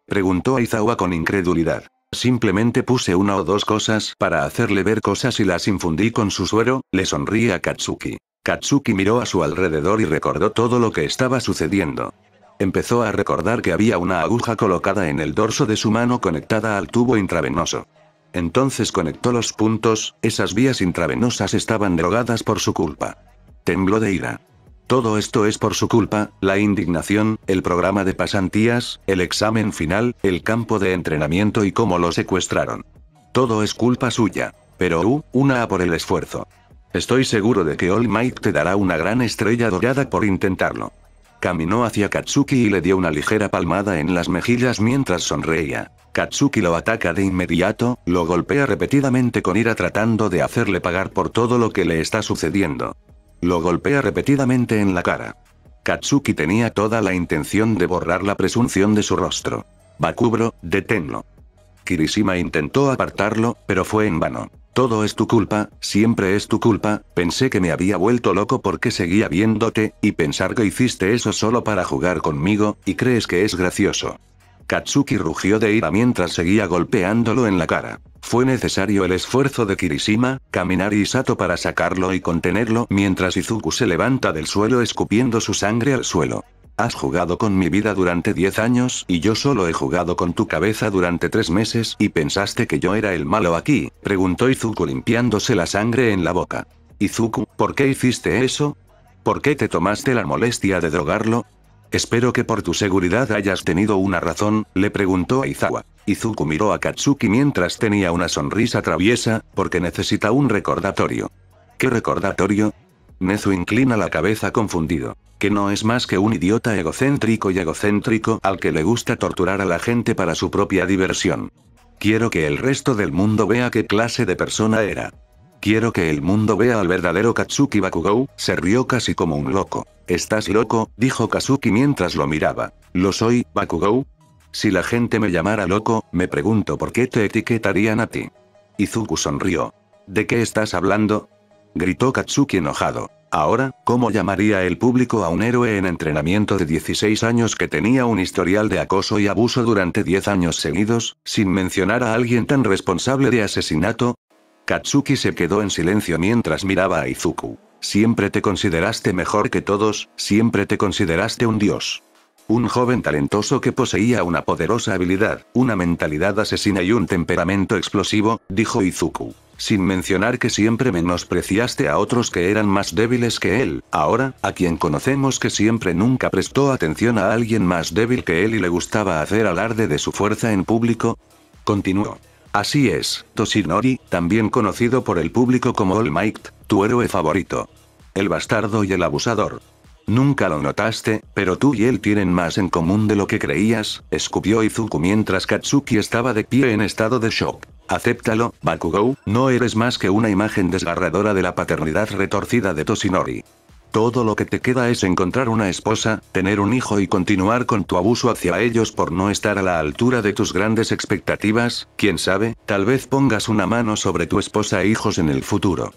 Preguntó Aizawa con incredulidad. Simplemente puse una o dos cosas para hacerle ver cosas y las infundí con su suero, le sonríe a Katsuki. Katsuki miró a su alrededor y recordó todo lo que estaba sucediendo. Empezó a recordar que había una aguja colocada en el dorso de su mano conectada al tubo intravenoso. Entonces conectó los puntos, esas vías intravenosas estaban drogadas por su culpa. Tembló de ira. Todo esto es por su culpa, la indignación, el programa de pasantías, el examen final, el campo de entrenamiento y cómo lo secuestraron. Todo es culpa suya. Pero una A por el esfuerzo. Estoy seguro de que All Might te dará una gran estrella dorada por intentarlo. Caminó hacia Katsuki y le dio una ligera palmada en las mejillas mientras sonreía. Katsuki lo ataca de inmediato, lo golpea repetidamente con ira tratando de hacerle pagar por todo lo que le está sucediendo. Lo golpea repetidamente en la cara. Katsuki tenía toda la intención de borrar la presunción de su rostro. Bakubro, deténlo. Kirishima intentó apartarlo, pero fue en vano. Todo es tu culpa, siempre es tu culpa, pensé que me había vuelto loco porque seguía viéndote, y pensar que hiciste eso solo para jugar conmigo, y crees que es gracioso. Katsuki rugió de ira mientras seguía golpeándolo en la cara. Fue necesario el esfuerzo de Kirishima, Kaminari y Sato para sacarlo y contenerlo mientras Izuku se levanta del suelo escupiendo su sangre al suelo. Has jugado con mi vida durante 10 años y yo solo he jugado con tu cabeza durante 3 meses y pensaste que yo era el malo aquí, preguntó Izuku limpiándose la sangre en la boca. Izuku, ¿por qué hiciste eso? ¿Por qué te tomaste la molestia de drogarlo? Espero que por tu seguridad hayas tenido una razón, le preguntó Aizawa. Izuku miró a Katsuki mientras tenía una sonrisa traviesa, porque necesita un recordatorio. ¿Qué recordatorio? Nezu inclina la cabeza confundido. Que no es más que un idiota egocéntrico y egocéntrico al que le gusta torturar a la gente para su propia diversión. Quiero que el resto del mundo vea qué clase de persona era. Quiero que el mundo vea al verdadero Katsuki Bakugou, se rió casi como un loco. ¿Estás loco?, dijo Katsuki mientras lo miraba. ¿Lo soy, Bakugou? Si la gente me llamara loco, me pregunto por qué te etiquetarían a ti. Izuku sonrió. ¿De qué estás hablando?, gritó Katsuki enojado. Ahora, ¿cómo llamaría el público a un héroe en entrenamiento de 16 años que tenía un historial de acoso y abuso durante 10 años seguidos, sin mencionar a alguien tan responsable de asesinato? Katsuki se quedó en silencio mientras miraba a Izuku. Siempre te consideraste mejor que todos, siempre te consideraste un dios. Un joven talentoso que poseía una poderosa habilidad, una mentalidad asesina y un temperamento explosivo, dijo Izuku. Sin mencionar que siempre menospreciaste a otros que eran más débiles que él, ahora, a quien conocemos que siempre nunca prestó atención a alguien más débil que él y le gustaba hacer alarde de su fuerza en público. Continuó. Así es, Toshinori, también conocido por el público como All Might, tu héroe favorito. El bastardo y el abusador. Nunca lo notaste, pero tú y él tienen más en común de lo que creías, escupió Izuku mientras Katsuki estaba de pie en estado de shock. Acéptalo, Bakugou, no eres más que una imagen desgarradora de la paternidad retorcida de Toshinori. Todo lo que te queda es encontrar una esposa, tener un hijo y continuar con tu abuso hacia ellos por no estar a la altura de tus grandes expectativas, quién sabe, tal vez pongas una mano sobre tu esposa e hijos en el futuro.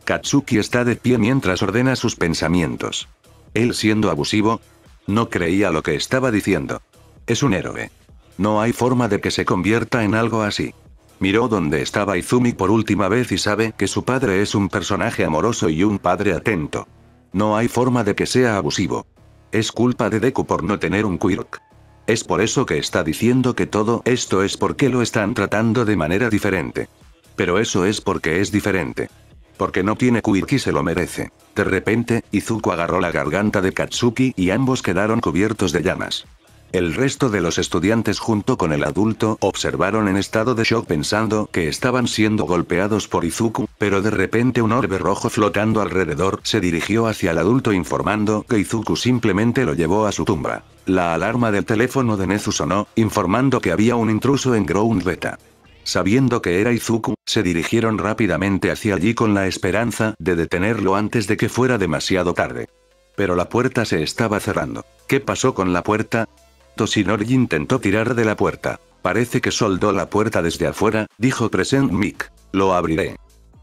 Katsuki está de pie mientras ordena sus pensamientos. Él siendo abusivo, no creía lo que estaba diciendo. Es un héroe. No hay forma de que se convierta en algo así. Miró donde estaba Izumi por última vez y sabe que su padre es un personaje amoroso y un padre atento. No hay forma de que sea abusivo. Es culpa de Deku por no tener un quirk. Es por eso que está diciendo que todo esto es porque lo están tratando de manera diferente. Pero eso es porque es diferente. Porque no tiene quirk y se lo merece. De repente, Izuku agarró la garganta de Katsuki y ambos quedaron cubiertos de llamas. El resto de los estudiantes junto con el adulto observaron en estado de shock pensando que estaban siendo golpeados por Izuku, pero de repente un orbe rojo flotando alrededor se dirigió hacia el adulto informando que Izuku simplemente lo llevó a su tumba. La alarma del teléfono de Nezu sonó, informando que había un intruso en Ground Beta. Sabiendo que era Izuku, se dirigieron rápidamente hacia allí con la esperanza de detenerlo antes de que fuera demasiado tarde. Pero la puerta se estaba cerrando. ¿Qué pasó con la puerta? Toshinori intentó tirar de la puerta. Parece que soldó la puerta desde afuera, dijo Present Mic. Lo abriré.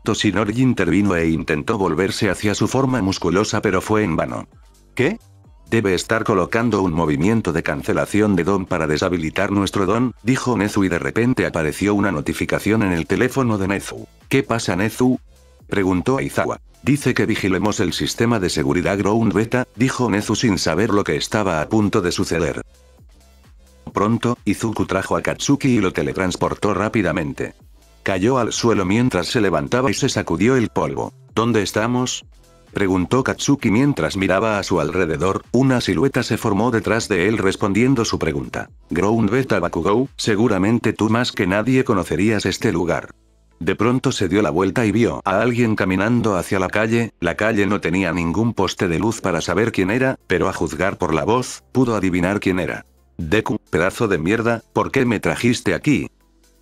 Toshinori intervino e intentó volverse hacia su forma musculosa pero fue en vano. ¿Qué? Debe estar colocando un movimiento de cancelación de don para deshabilitar nuestro don, dijo Nezu y de repente apareció una notificación en el teléfono de Nezu. ¿Qué pasa, Nezu?, preguntó Aizawa. Dice que vigilemos el sistema de seguridad Ground Beta, dijo Nezu sin saber lo que estaba a punto de suceder. Pronto, Izuku trajo a Katsuki y lo teletransportó rápidamente. Cayó al suelo mientras se levantaba y se sacudió el polvo. ¿Dónde estamos?, preguntó Katsuki mientras miraba a su alrededor. Una silueta se formó detrás de él respondiendo su pregunta. Ground Beta Bakugou, seguramente tú más que nadie conocerías este lugar. De pronto se dio la vuelta y vio a alguien caminando hacia la calle no tenía ningún poste de luz para saber quién era, pero a juzgar por la voz, pudo adivinar quién era. Deku, pedazo de mierda, ¿por qué me trajiste aquí?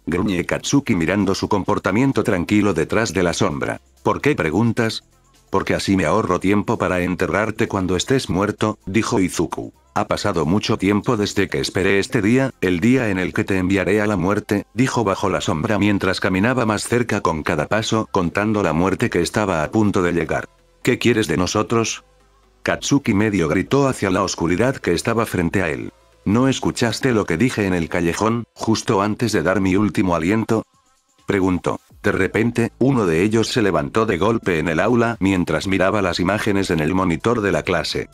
Gruñe Katsuki mirando su comportamiento tranquilo detrás de la sombra. ¿Por qué preguntas? Porque así me ahorro tiempo para enterrarte cuando estés muerto, dijo Izuku. Ha pasado mucho tiempo desde que esperé este día, el día en el que te enviaré a la muerte, dijo bajo la sombra mientras caminaba más cerca con cada paso, contando la muerte que estaba a punto de llegar. ¿Qué quieres de nosotros? Katsuki medio gritó hacia la oscuridad que estaba frente a él. ¿No escuchaste lo que dije en el callejón, justo antes de dar mi último aliento? Preguntó. De repente, uno de ellos se levantó de golpe en el aula mientras miraba las imágenes en el monitor de la clase.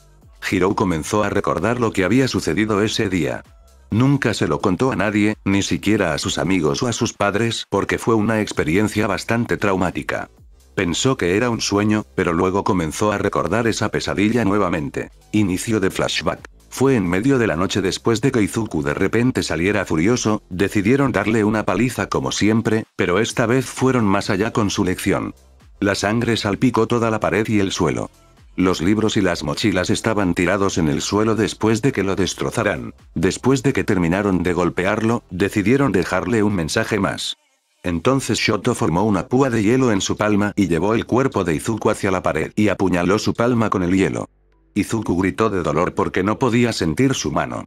Hirou comenzó a recordar lo que había sucedido ese día. Nunca se lo contó a nadie, ni siquiera a sus amigos o a sus padres, porque fue una experiencia bastante traumática. Pensó que era un sueño, pero luego comenzó a recordar esa pesadilla nuevamente. Inicio de flashback. Fue en medio de la noche después de que Izuku de repente saliera furioso, decidieron darle una paliza como siempre, pero esta vez fueron más allá con su lección. La sangre salpicó toda la pared y el suelo. Los libros y las mochilas estaban tirados en el suelo después de que lo destrozaran. Después de que terminaron de golpearlo, decidieron dejarle un mensaje más. Entonces Shoto formó una púa de hielo en su palma y llevó el cuerpo de Izuku hacia la pared y apuñaló su palma con el hielo. Izuku gritó de dolor porque no podía sentir su mano.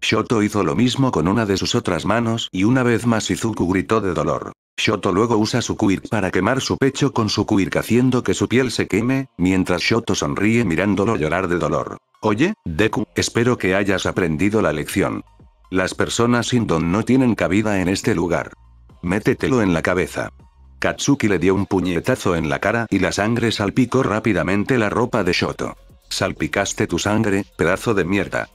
Shoto hizo lo mismo con una de sus otras manos y una vez más Izuku gritó de dolor. Shoto luego usa su quirk para quemar su pecho con su quirk haciendo que su piel se queme, mientras Shoto sonríe mirándolo llorar de dolor. Oye, Deku, espero que hayas aprendido la lección. Las personas sin don no tienen cabida en este lugar. Métetelo en la cabeza. Katsuki le dio un puñetazo en la cara y la sangre salpicó rápidamente la ropa de Shoto. Salpicaste tu sangre, pedazo de mierda.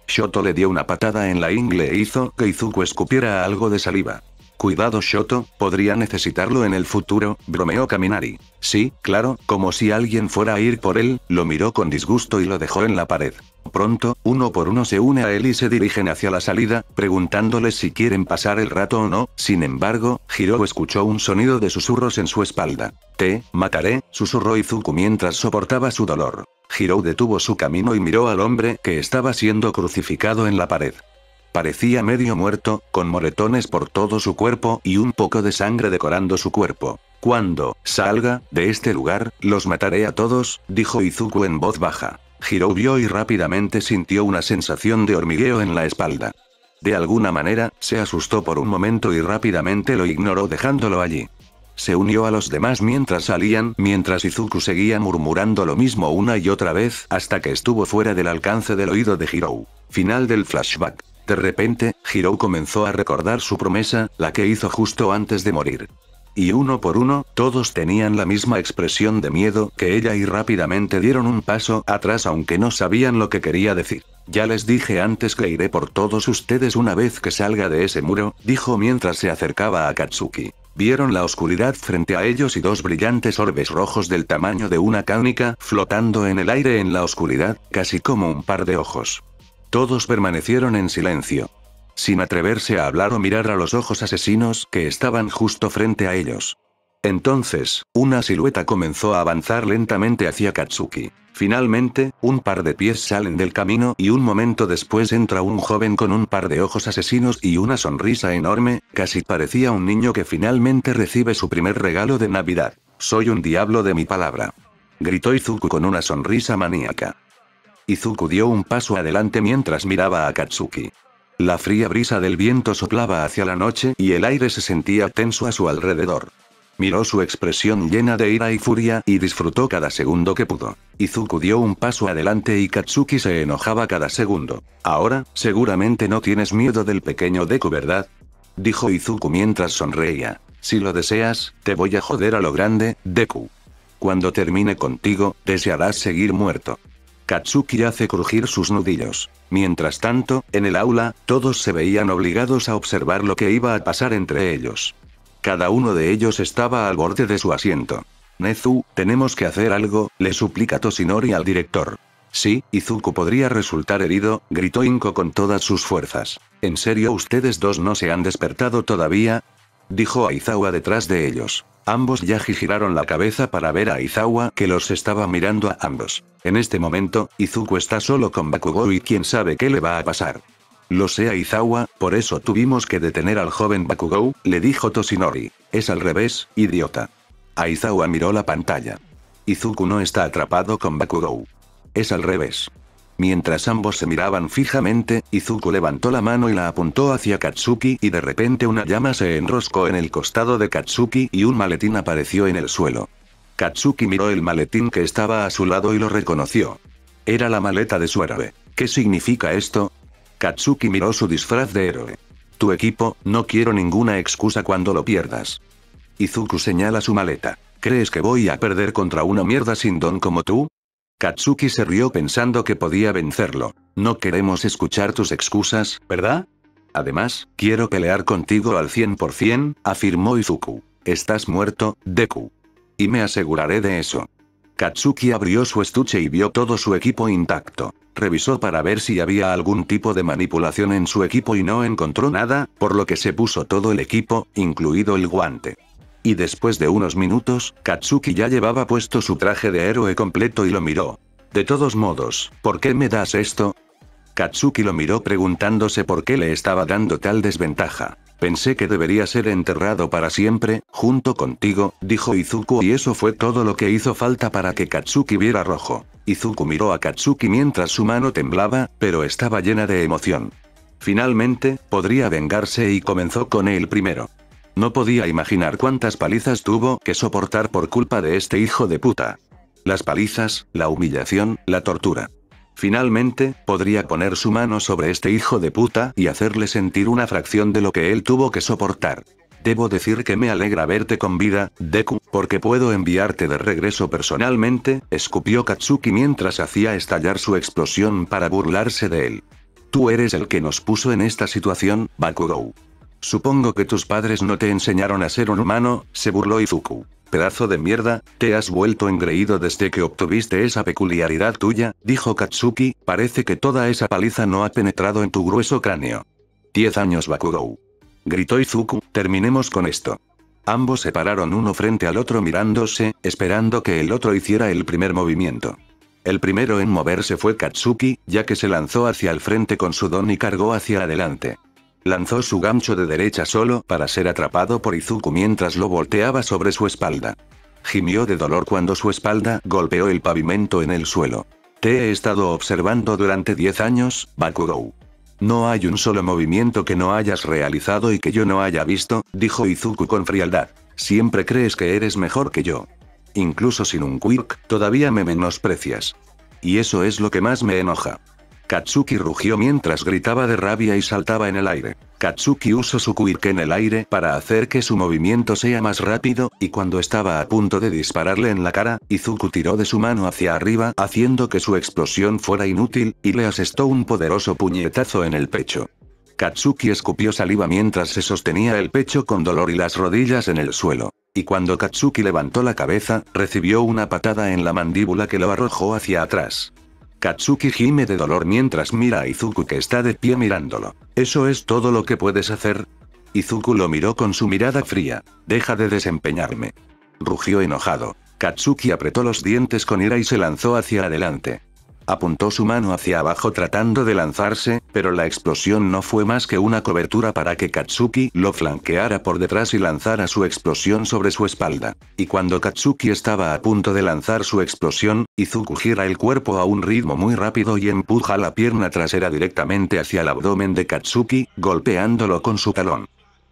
Shoto le dio una patada en la ingle e hizo que Izuku escupiera algo de saliva. Cuidado Shoto, podría necesitarlo en el futuro, bromeó Kaminari. Sí, claro, como si alguien fuera a ir por él, lo miró con disgusto y lo dejó en la pared. Pronto, uno por uno se une a él y se dirigen hacia la salida, preguntándoles si quieren pasar el rato o no. Sin embargo, Hirou escuchó un sonido de susurros en su espalda. Te mataré, susurró Izuku mientras soportaba su dolor. Hirou detuvo su camino y miró al hombre que estaba siendo crucificado en la pared. Parecía medio muerto, con moretones por todo su cuerpo y un poco de sangre decorando su cuerpo. Cuando salga de este lugar, los mataré a todos, dijo Izuku en voz baja. Hirou vio y rápidamente sintió una sensación de hormigueo en la espalda. De alguna manera, se asustó por un momento y rápidamente lo ignoró dejándolo allí. Se unió a los demás mientras salían, mientras Izuku seguía murmurando lo mismo una y otra vez, hasta que estuvo fuera del alcance del oído de Hirou. Final del flashback. De repente, Hirou comenzó a recordar su promesa, la que hizo justo antes de morir. Y uno por uno, todos tenían la misma expresión de miedo que ella y rápidamente dieron un paso atrás aunque no sabían lo que quería decir. Ya les dije antes que iré por todos ustedes una vez que salga de ese muro, dijo mientras se acercaba a Katsuki. Vieron la oscuridad frente a ellos y dos brillantes orbes rojos del tamaño de una cánica flotando en el aire en la oscuridad, casi como un par de ojos. Todos permanecieron en silencio, sin atreverse a hablar o mirar a los ojos asesinos que estaban justo frente a ellos. Entonces, una silueta comenzó a avanzar lentamente hacia Katsuki. Finalmente, un par de pies salen del camino y un momento después entra un joven con un par de ojos asesinos y una sonrisa enorme, casi parecía un niño que finalmente recibe su primer regalo de Navidad. Soy un diablo de mi palabra. Gritó Izuku con una sonrisa maníaca. Izuku dio un paso adelante mientras miraba a Katsuki. La fría brisa del viento soplaba hacia la noche y el aire se sentía tenso a su alrededor. Miró su expresión llena de ira y furia y disfrutó cada segundo que pudo. Izuku dio un paso adelante y Katsuki se enojaba cada segundo. Ahora, seguramente no tienes miedo del pequeño Deku, ¿verdad? Dijo Izuku mientras sonreía. Si lo deseas, te voy a joder a lo grande, Deku. Cuando termine contigo, desearás seguir muerto. Katsuki hace crujir sus nudillos. Mientras tanto, en el aula, todos se veían obligados a observar lo que iba a pasar entre ellos. Cada uno de ellos estaba al borde de su asiento. Nezu, tenemos que hacer algo, le suplica Toshinori al director. Sí, Izuku podría resultar herido, gritó Inko con todas sus fuerzas. ¿En serio ustedes dos no se han despertado todavía? dijo Aizawa detrás de ellos. Ambos ya giraron la cabeza para ver a Aizawa que los estaba mirando a ambos. En este momento, Izuku está solo con Bakugou y quién sabe qué le va a pasar. Lo sé Aizawa, por eso tuvimos que detener al joven Bakugou, le dijo Toshinori. Es al revés, idiota. Aizawa miró la pantalla. Izuku no está atrapado con Bakugou. Es al revés. Mientras ambos se miraban fijamente, Izuku levantó la mano y la apuntó hacia Katsuki y de repente una llama se enroscó en el costado de Katsuki y un maletín apareció en el suelo. Katsuki miró el maletín que estaba a su lado y lo reconoció. Era la maleta de su héroe. ¿Qué significa esto? Katsuki miró su disfraz de héroe. Tu equipo, no quiero ninguna excusa cuando lo pierdas. Izuku señala su maleta. ¿Crees que voy a perder contra una mierda sin don como tú? Katsuki se rió pensando que podía vencerlo. No queremos escuchar tus excusas, ¿verdad? Además, quiero pelear contigo al 100%, afirmó Izuku. Estás muerto, Deku. Y me aseguraré de eso. Katsuki abrió su estuche y vio todo su equipo intacto. Revisó para ver si había algún tipo de manipulación en su equipo y no encontró nada, por lo que se puso todo el equipo, incluido el guante. Y después de unos minutos, Katsuki ya llevaba puesto su traje de héroe completo y lo miró. De todos modos, ¿por qué me das esto? Katsuki lo miró preguntándose por qué le estaba dando tal desventaja. Pensé que debería ser enterrado para siempre, junto contigo, dijo Izuku y eso fue todo lo que hizo falta para que Katsuki viera rojo. Izuku miró a Katsuki mientras su mano temblaba, pero estaba llena de emoción. Finalmente, podría vengarse y comenzó con él primero. No podía imaginar cuántas palizas tuvo que soportar por culpa de este hijo de puta. Las palizas, la humillación, la tortura. Finalmente, podría poner su mano sobre este hijo de puta y hacerle sentir una fracción de lo que él tuvo que soportar. Debo decir que me alegra verte con vida, Deku, porque puedo enviarte de regreso personalmente, escupió Katsuki mientras hacía estallar su explosión para burlarse de él. Tú eres el que nos puso en esta situación, Bakugou. Supongo que tus padres no te enseñaron a ser un humano, se burló Izuku. Pedazo de mierda, te has vuelto engreído desde que obtuviste esa peculiaridad tuya, dijo Katsuki, parece que toda esa paliza no ha penetrado en tu grueso cráneo. 10 años Bakugou. Gritó Izuku, terminemos con esto. Ambos se pararon uno frente al otro mirándose, esperando que el otro hiciera el primer movimiento. El primero en moverse fue Katsuki, ya que se lanzó hacia el frente con su don y cargó hacia adelante. Lanzó su gancho de derecha solo para ser atrapado por Izuku mientras lo volteaba sobre su espalda. Gimió de dolor cuando su espalda golpeó el pavimento en el suelo. Te he estado observando durante 10 años, Bakugou. No hay un solo movimiento que no hayas realizado y que yo no haya visto, dijo Izuku con frialdad. Siempre crees que eres mejor que yo. Incluso sin un quirk, todavía me menosprecias. Y eso es lo que más me enoja. Katsuki rugió mientras gritaba de rabia y saltaba en el aire. Katsuki usó su quirk en el aire para hacer que su movimiento sea más rápido, y cuando estaba a punto de dispararle en la cara, Izuku tiró de su mano hacia arriba haciendo que su explosión fuera inútil, y le asestó un poderoso puñetazo en el pecho. Katsuki escupió saliva mientras se sostenía el pecho con dolor y las rodillas en el suelo. Y cuando Katsuki levantó la cabeza, recibió una patada en la mandíbula que lo arrojó hacia atrás. Katsuki gime de dolor mientras mira a Izuku que está de pie mirándolo. ¿Eso es todo lo que puedes hacer? Izuku lo miró con su mirada fría. Deja de desempeñarme. Rugió enojado. Katsuki apretó los dientes con ira y se lanzó hacia adelante. Apuntó su mano hacia abajo tratando de lanzarse, pero la explosión no fue más que una cobertura para que Katsuki lo flanqueara por detrás y lanzara su explosión sobre su espalda. Y cuando Katsuki estaba a punto de lanzar su explosión, Izuku gira el cuerpo a un ritmo muy rápido y empuja la pierna trasera directamente hacia el abdomen de Katsuki, golpeándolo con su talón.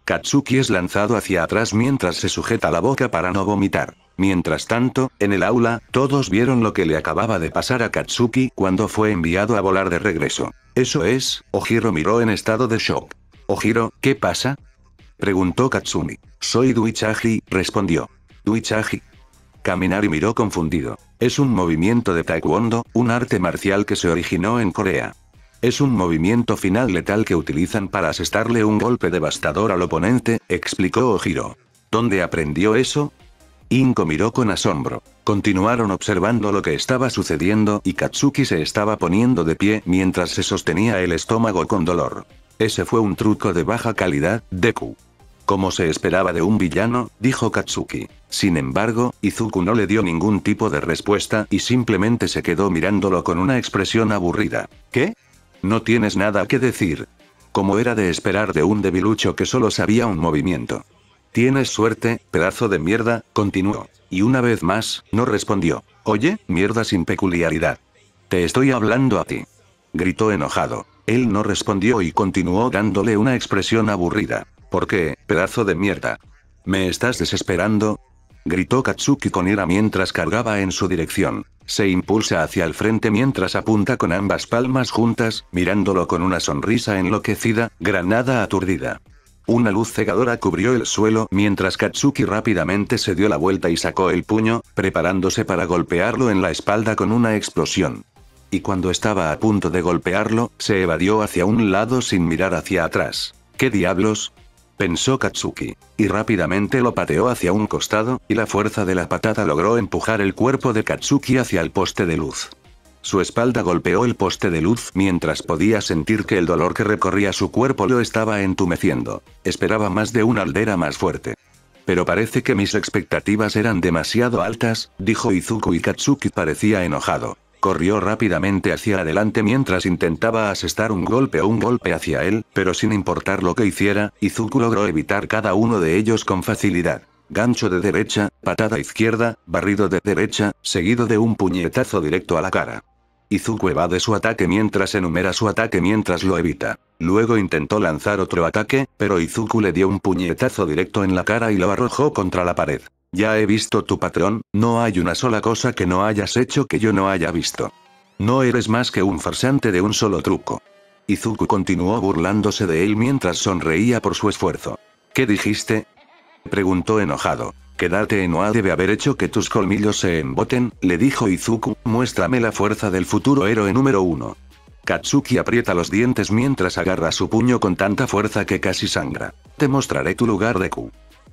Katsuki es lanzado hacia atrás mientras se sujeta la boca para no vomitar. Mientras tanto, en el aula, todos vieron lo que le acababa de pasar a Katsuki cuando fue enviado a volar de regreso. Eso es, Ojiro miró en estado de shock. Ojiro, ¿qué pasa? Preguntó Katsumi. Soy Duichagi, respondió. Duichagi. Kaminari miró confundido. Es un movimiento de taekwondo, un arte marcial que se originó en Corea. Es un movimiento final letal que utilizan para asestarle un golpe devastador al oponente, explicó Ojiro. ¿Dónde aprendió eso? Inko miró con asombro. Continuaron observando lo que estaba sucediendo y Katsuki se estaba poniendo de pie mientras se sostenía el estómago con dolor. Ese fue un truco de baja calidad, Deku. Como se esperaba de un villano, dijo Katsuki. Sin embargo, Izuku no le dio ningún tipo de respuesta y simplemente se quedó mirándolo con una expresión aburrida. ¿Qué? ¿No tienes nada que decir? Como era de esperar de un debilucho que solo sabía un movimiento. Tienes suerte, pedazo de mierda, continuó. Y una vez más, no respondió. Oye, mierda sin peculiaridad. Te estoy hablando a ti. Gritó enojado. Él no respondió y continuó dándole una expresión aburrida. ¿Por qué, pedazo de mierda? ¿Me estás desesperando? Gritó Katsuki con ira mientras cargaba en su dirección. Se impulsa hacia el frente mientras apunta con ambas palmas juntas, mirándolo con una sonrisa enloquecida, granada aturdida. Una luz cegadora cubrió el suelo mientras Katsuki rápidamente se dio la vuelta y sacó el puño, preparándose para golpearlo en la espalda con una explosión. Y cuando estaba a punto de golpearlo, se evadió hacia un lado sin mirar hacia atrás. ¿Qué diablos? Pensó Katsuki, y rápidamente lo pateó hacia un costado, y la fuerza de la patada logró empujar el cuerpo de Katsuki hacia el poste de luz. Su espalda golpeó el poste de luz mientras podía sentir que el dolor que recorría su cuerpo lo estaba entumeciendo. Esperaba más de una aldera más fuerte. Pero parece que mis expectativas eran demasiado altas, dijo Izuku y Katsuki parecía enojado. Corrió rápidamente hacia adelante mientras intentaba asestar un golpe hacia él, pero sin importar lo que hiciera, Izuku logró evitar cada uno de ellos con facilidad. Gancho de derecha, patada izquierda, barrido de derecha, seguido de un puñetazo directo a la cara. Izuku evade su ataque mientras enumera su ataque mientras lo evita. Luego intentó lanzar otro ataque, pero Izuku le dio un puñetazo directo en la cara y lo arrojó contra la pared. Ya he visto tu patrón, no hay una sola cosa que no hayas hecho que yo no haya visto. No eres más que un farsante de un solo truco. Izuku continuó burlándose de él mientras sonreía por su esfuerzo. ¿Qué dijiste? Preguntó enojado. Quedarte no debe haber hecho que tus colmillos se emboten, le dijo Izuku, muéstrame la fuerza del futuro héroe número 1. Katsuki aprieta los dientes mientras agarra su puño con tanta fuerza que casi sangra. Te mostraré tu lugar de Q.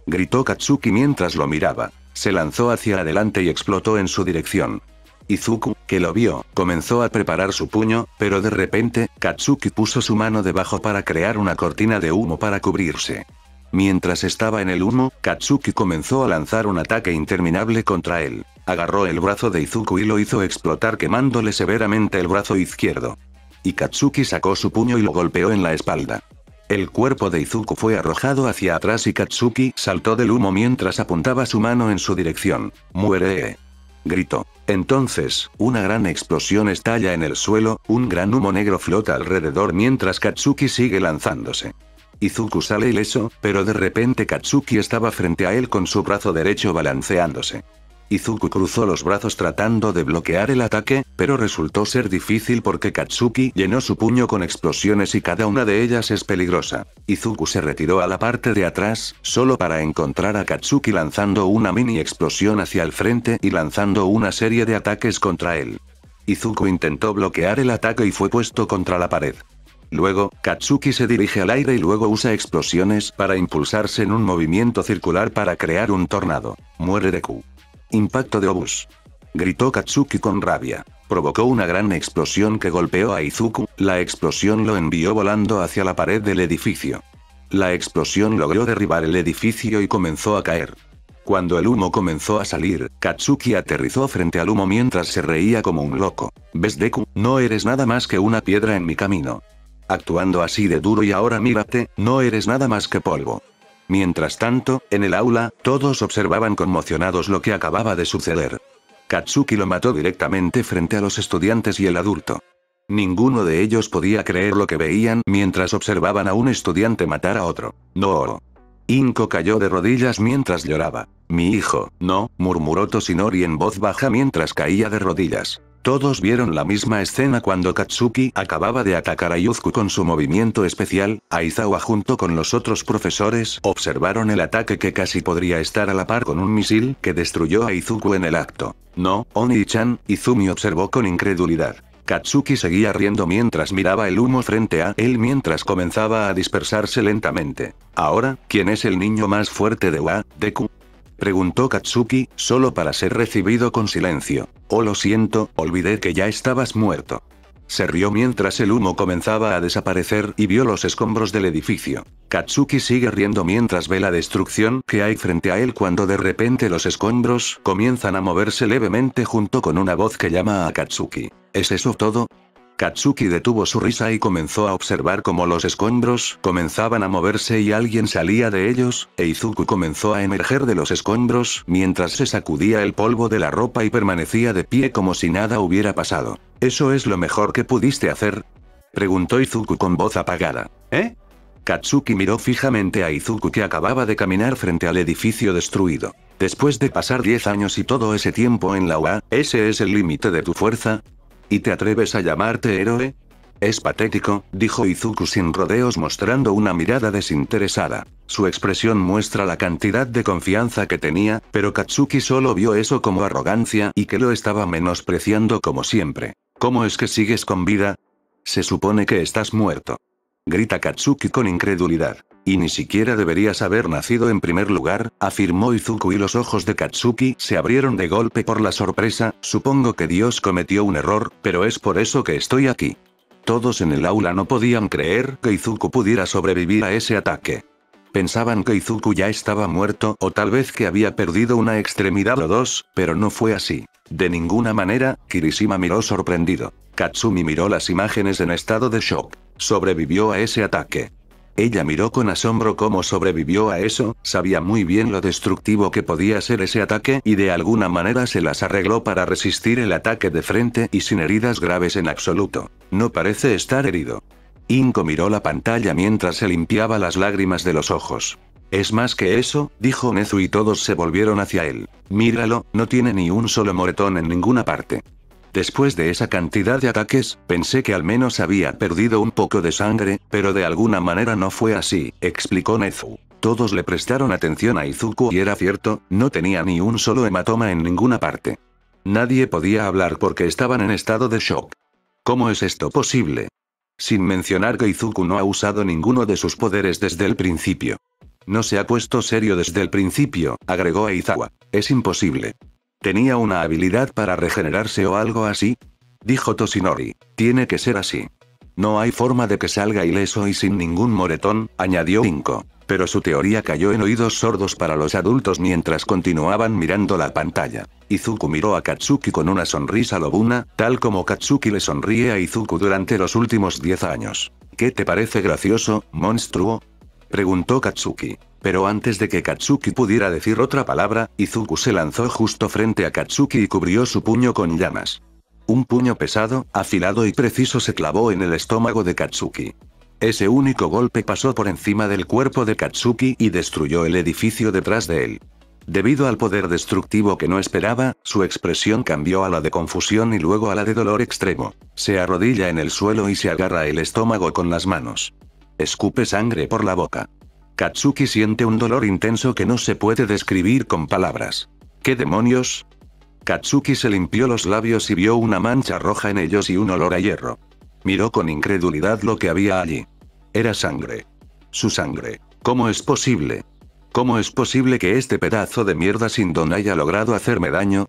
Gritó Katsuki mientras lo miraba. Se lanzó hacia adelante y explotó en su dirección. Izuku, que lo vio, comenzó a preparar su puño, pero de repente, Katsuki puso su mano debajo para crear una cortina de humo para cubrirse. Mientras estaba en el humo, Katsuki comenzó a lanzar un ataque interminable contra él. Agarró el brazo de Izuku y lo hizo explotar quemándole severamente el brazo izquierdo. Y Katsuki sacó su puño y lo golpeó en la espalda. El cuerpo de Izuku fue arrojado hacia atrás y Katsuki saltó del humo mientras apuntaba su mano en su dirección. ¡Muere! Gritó. Entonces, una gran explosión estalla en el suelo, un gran humo negro flota alrededor mientras Katsuki sigue lanzándose. Izuku sale ileso, pero de repente Katsuki estaba frente a él con su brazo derecho balanceándose. Izuku cruzó los brazos tratando de bloquear el ataque, pero resultó ser difícil porque Katsuki llenó su puño con explosiones y cada una de ellas es peligrosa. Izuku se retiró a la parte de atrás, solo para encontrar a Katsuki lanzando una mini explosión hacia el frente y lanzando una serie de ataques contra él. Izuku intentó bloquear el ataque y fue puesto contra la pared. Luego, Katsuki se dirige al aire y luego usa explosiones para impulsarse en un movimiento circular para crear un tornado. Muere Deku. Impacto de obús. Gritó Katsuki con rabia. Provocó una gran explosión que golpeó a Izuku, la explosión lo envió volando hacia la pared del edificio. La explosión logró derribar el edificio y comenzó a caer. Cuando el humo comenzó a salir, Katsuki aterrizó frente al humo mientras se reía como un loco. ¿Ves Deku? No eres nada más que una piedra en mi camino. Actuando así de duro y ahora mírate, no eres nada más que polvo. Mientras tanto, en el aula, todos observaban conmocionados lo que acababa de suceder. Katsuki lo mató directamente frente a los estudiantes y el adulto. Ninguno de ellos podía creer lo que veían mientras observaban a un estudiante matar a otro. No. Inko cayó de rodillas mientras lloraba. Mi hijo, no, murmuró Toshinori en voz baja mientras caía de rodillas. Todos vieron la misma escena cuando Katsuki acababa de atacar a Izuku con su movimiento especial. Aizawa junto con los otros profesores observaron el ataque que casi podría estar a la par con un misil que destruyó a Izuku en el acto. No, Oni-chan, Izumi observó con incredulidad. Katsuki seguía riendo mientras miraba el humo frente a él mientras comenzaba a dispersarse lentamente. Ahora, ¿quién es el niño más fuerte de Deku? Preguntó Katsuki, solo para ser recibido con silencio. Oh, lo siento, olvidé que ya estabas muerto. Se rió mientras el humo comenzaba a desaparecer y vio los escombros del edificio. Katsuki sigue riendo mientras ve la destrucción que hay frente a él cuando de repente los escombros comienzan a moverse levemente junto con una voz que llama a Katsuki. ¿Es eso todo? Katsuki detuvo su risa y comenzó a observar cómo los escombros comenzaban a moverse y alguien salía de ellos, e Izuku comenzó a emerger de los escombros mientras se sacudía el polvo de la ropa y permanecía de pie como si nada hubiera pasado. ¿Eso es lo mejor que pudiste hacer?, preguntó Izuku con voz apagada. ¿Eh? Katsuki miró fijamente a Izuku que acababa de caminar frente al edificio destruido. Después de pasar 10 años y todo ese tiempo en la UA, ¿ese es el límite de tu fuerza? ¿Y te atreves a llamarte héroe? Es patético, dijo Izuku sin rodeos mostrando una mirada desinteresada. Su expresión muestra la cantidad de confianza que tenía, pero Katsuki solo vio eso como arrogancia y que lo estaba menospreciando como siempre. ¿Cómo es que sigues con vida? Se supone que estás muerto. Grita Katsuki con incredulidad. Y ni siquiera deberías haber nacido en primer lugar, afirmó Izuku y los ojos de Katsuki se abrieron de golpe por la sorpresa. Supongo que Dios cometió un error, pero es por eso que estoy aquí. Todos en el aula no podían creer que Izuku pudiera sobrevivir a ese ataque. Pensaban que Izuku ya estaba muerto o tal vez que había perdido una extremidad o dos, pero no fue así. De ninguna manera, Kirishima miró sorprendido. Katsumi miró las imágenes en estado de shock. Sobrevivió a ese ataque. Ella miró con asombro cómo sobrevivió a eso, sabía muy bien lo destructivo que podía ser ese ataque y de alguna manera se las arregló para resistir el ataque de frente y sin heridas graves en absoluto. No parece estar herido. Inko miró la pantalla mientras se limpiaba las lágrimas de los ojos. Es más que eso, dijo Nezu y todos se volvieron hacia él. Míralo, no tiene ni un solo moretón en ninguna parte. Después de esa cantidad de ataques, pensé que al menos había perdido un poco de sangre, pero de alguna manera no fue así, explicó Nezu. Todos le prestaron atención a Izuku y era cierto, no tenía ni un solo hematoma en ninguna parte. Nadie podía hablar porque estaban en estado de shock. ¿Cómo es esto posible? Sin mencionar que Izuku no ha usado ninguno de sus poderes desde el principio. No se ha puesto serio desde el principio, agregó Aizawa. Es imposible. ¿Tenía una habilidad para regenerarse o algo así? Dijo Toshinori. Tiene que ser así. No hay forma de que salga ileso y sin ningún moretón, añadió Inko. Pero su teoría cayó en oídos sordos para los adultos mientras continuaban mirando la pantalla. Izuku miró a Katsuki con una sonrisa lobuna, tal como Katsuki le sonríe a Izuku durante los últimos 10 años. ¿Qué te parece gracioso, monstruo?, preguntó Katsuki. Pero antes de que Katsuki pudiera decir otra palabra, Izuku se lanzó justo frente a Katsuki y cubrió su puño con llamas. Un puño pesado, afilado y preciso se clavó en el estómago de Katsuki. Ese único golpe pasó por encima del cuerpo de Katsuki y destruyó el edificio detrás de él. Debido al poder destructivo que no esperaba, su expresión cambió a la de confusión y luego a la de dolor extremo. Se arrodilla en el suelo y se agarra el estómago con las manos. Escupe sangre por la boca. Katsuki siente un dolor intenso que no se puede describir con palabras. ¿Qué demonios? Katsuki se limpió los labios y vio una mancha roja en ellos y un olor a hierro. Miró con incredulidad lo que había allí. Era sangre. Su sangre. ¿Cómo es posible? ¿Cómo es posible que este pedazo de mierda sin don haya logrado hacerme daño?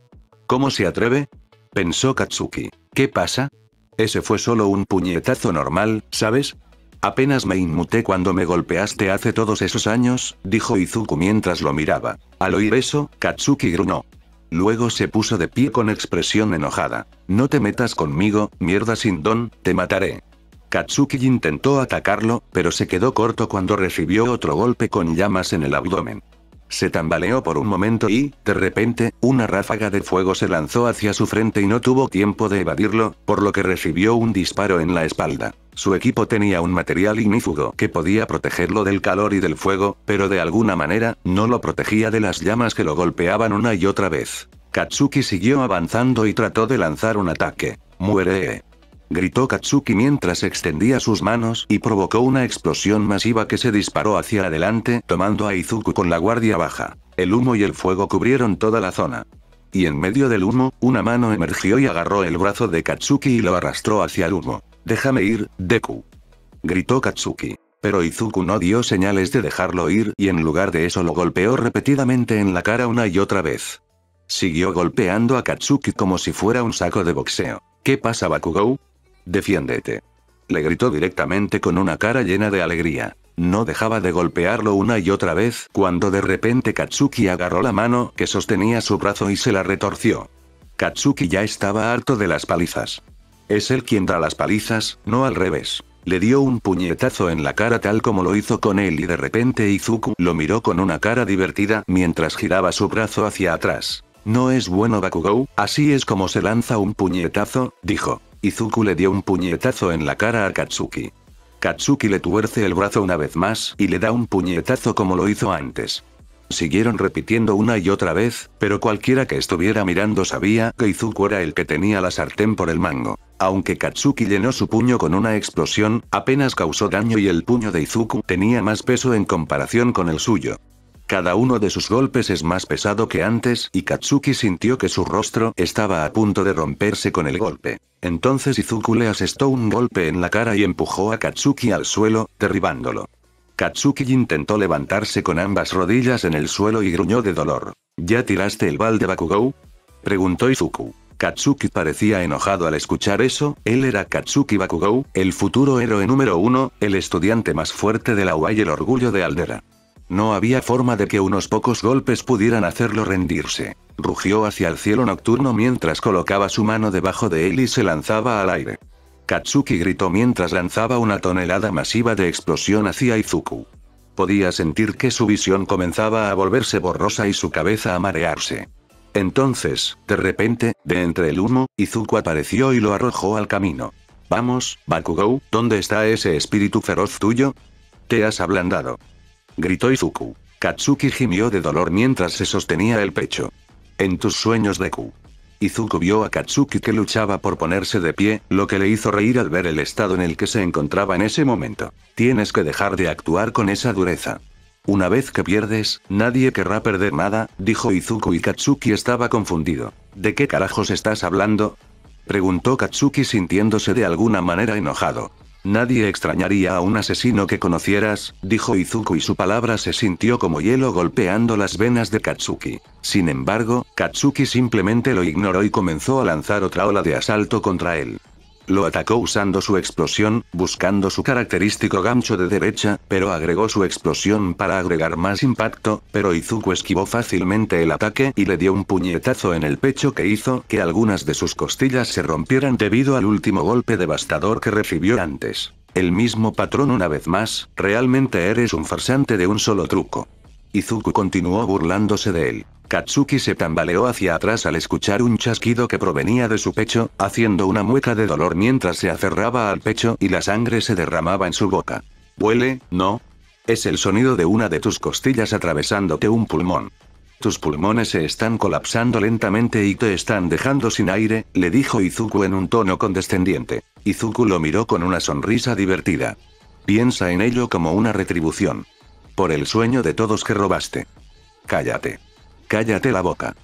¿Cómo se atreve?, pensó Katsuki. ¿Qué pasa? Ese fue solo un puñetazo normal, ¿sabes? Apenas me inmuté cuando me golpeaste hace todos esos años, dijo Izuku mientras lo miraba. Al oír eso, Katsuki gruñó. Luego se puso de pie con expresión enojada. No te metas conmigo, mierda sin don, te mataré. Katsuki intentó atacarlo, pero se quedó corto cuando recibió otro golpe con llamas en el abdomen. Se tambaleó por un momento y, de repente, una ráfaga de fuego se lanzó hacia su frente y no tuvo tiempo de evadirlo, por lo que recibió un disparo en la espalda. Su equipo tenía un material ignífugo que podía protegerlo del calor y del fuego, pero de alguna manera, no lo protegía de las llamas que lo golpeaban una y otra vez. Katsuki siguió avanzando y trató de lanzar un ataque. ¡Muere!, gritó Katsuki mientras extendía sus manos y provocó una explosión masiva que se disparó hacia adelante, tomando a Izuku con la guardia baja. El humo y el fuego cubrieron toda la zona. Y en medio del humo, una mano emergió y agarró el brazo de Katsuki y lo arrastró hacia el humo. «Déjame ir, Deku», gritó Katsuki. Pero Izuku no dio señales de dejarlo ir y en lugar de eso lo golpeó repetidamente en la cara una y otra vez. Siguió golpeando a Katsuki como si fuera un saco de boxeo. «¿Qué pasa, Bakugou?», Defiéndete. Le gritó directamente con una cara llena de alegría. No dejaba de golpearlo una y otra vez cuando de repente Katsuki agarró la mano que sostenía su brazo y se la retorció. Katsuki ya estaba harto de las palizas. Es él quien da las palizas, no al revés. Le dio un puñetazo en la cara tal como lo hizo con él y de repente Izuku lo miró con una cara divertida mientras giraba su brazo hacia atrás. No es bueno Bakugou, así es como se lanza un puñetazo, dijo. Izuku le dio un puñetazo en la cara a Katsuki. Katsuki le tuerce el brazo una vez más y le da un puñetazo como lo hizo antes. Siguieron repitiendo una y otra vez, pero cualquiera que estuviera mirando sabía que Izuku era el que tenía la sartén por el mango. Aunque Katsuki llenó su puño con una explosión, apenas causó daño y el puño de Izuku tenía más peso en comparación con el suyo. Cada uno de sus golpes es más pesado que antes y Katsuki sintió que su rostro estaba a punto de romperse con el golpe. Entonces Izuku le asestó un golpe en la cara y empujó a Katsuki al suelo, derribándolo. Katsuki intentó levantarse con ambas rodillas en el suelo y gruñó de dolor. ¿Ya tiraste el balde Bakugou?, preguntó Izuku. Katsuki parecía enojado al escuchar eso. Él era Katsuki Bakugou, el futuro héroe número 1, el estudiante más fuerte de la UA y el orgullo de Aldera. No había forma de que unos pocos golpes pudieran hacerlo rendirse. Rugió hacia el cielo nocturno mientras colocaba su mano debajo de él y se lanzaba al aire. Katsuki gritó mientras lanzaba una tonelada masiva de explosión hacia Izuku. Podía sentir que su visión comenzaba a volverse borrosa y su cabeza a marearse. Entonces, de repente, de entre el humo, Izuku apareció y lo arrojó al camino. «Vamos, Bakugou, ¿dónde está ese espíritu feroz tuyo? Te has ablandado», gritó Izuku. Katsuki gimió de dolor mientras se sostenía el pecho. «En tus sueños, Deku». Izuku vio a Katsuki que luchaba por ponerse de pie, lo que le hizo reír al ver el estado en el que se encontraba en ese momento. Tienes que dejar de actuar con esa dureza. Una vez que pierdes, nadie querrá perder nada, dijo Izuku y Katsuki estaba confundido. ¿De qué carajos estás hablando?, preguntó Katsuki sintiéndose de alguna manera enojado. Nadie extrañaría a un asesino que conocieras, dijo Izuku y su palabra se sintió como hielo golpeando las venas de Katsuki. Sin embargo, Katsuki simplemente lo ignoró y comenzó a lanzar otra ola de asalto contra él. Lo atacó usando su explosión, buscando su característico gancho de derecha, pero agregó su explosión para agregar más impacto, pero Izuku esquivó fácilmente el ataque y le dio un puñetazo en el pecho que hizo que algunas de sus costillas se rompieran debido al último golpe devastador que recibió antes. El mismo patrón una vez más, realmente eres un farsante de un solo truco. Izuku continuó burlándose de él. Katsuki se tambaleó hacia atrás al escuchar un chasquido que provenía de su pecho, haciendo una mueca de dolor mientras se aferraba al pecho y la sangre se derramaba en su boca. ¿Huele, no? Es el sonido de una de tus costillas atravesándote un pulmón. Tus pulmones se están colapsando lentamente y te están dejando sin aire, le dijo Izuku en un tono condescendiente. Izuku lo miró con una sonrisa divertida. Piensa en ello como una retribución. Por el sueño de todos que robaste. Cállate. Cállate la boca.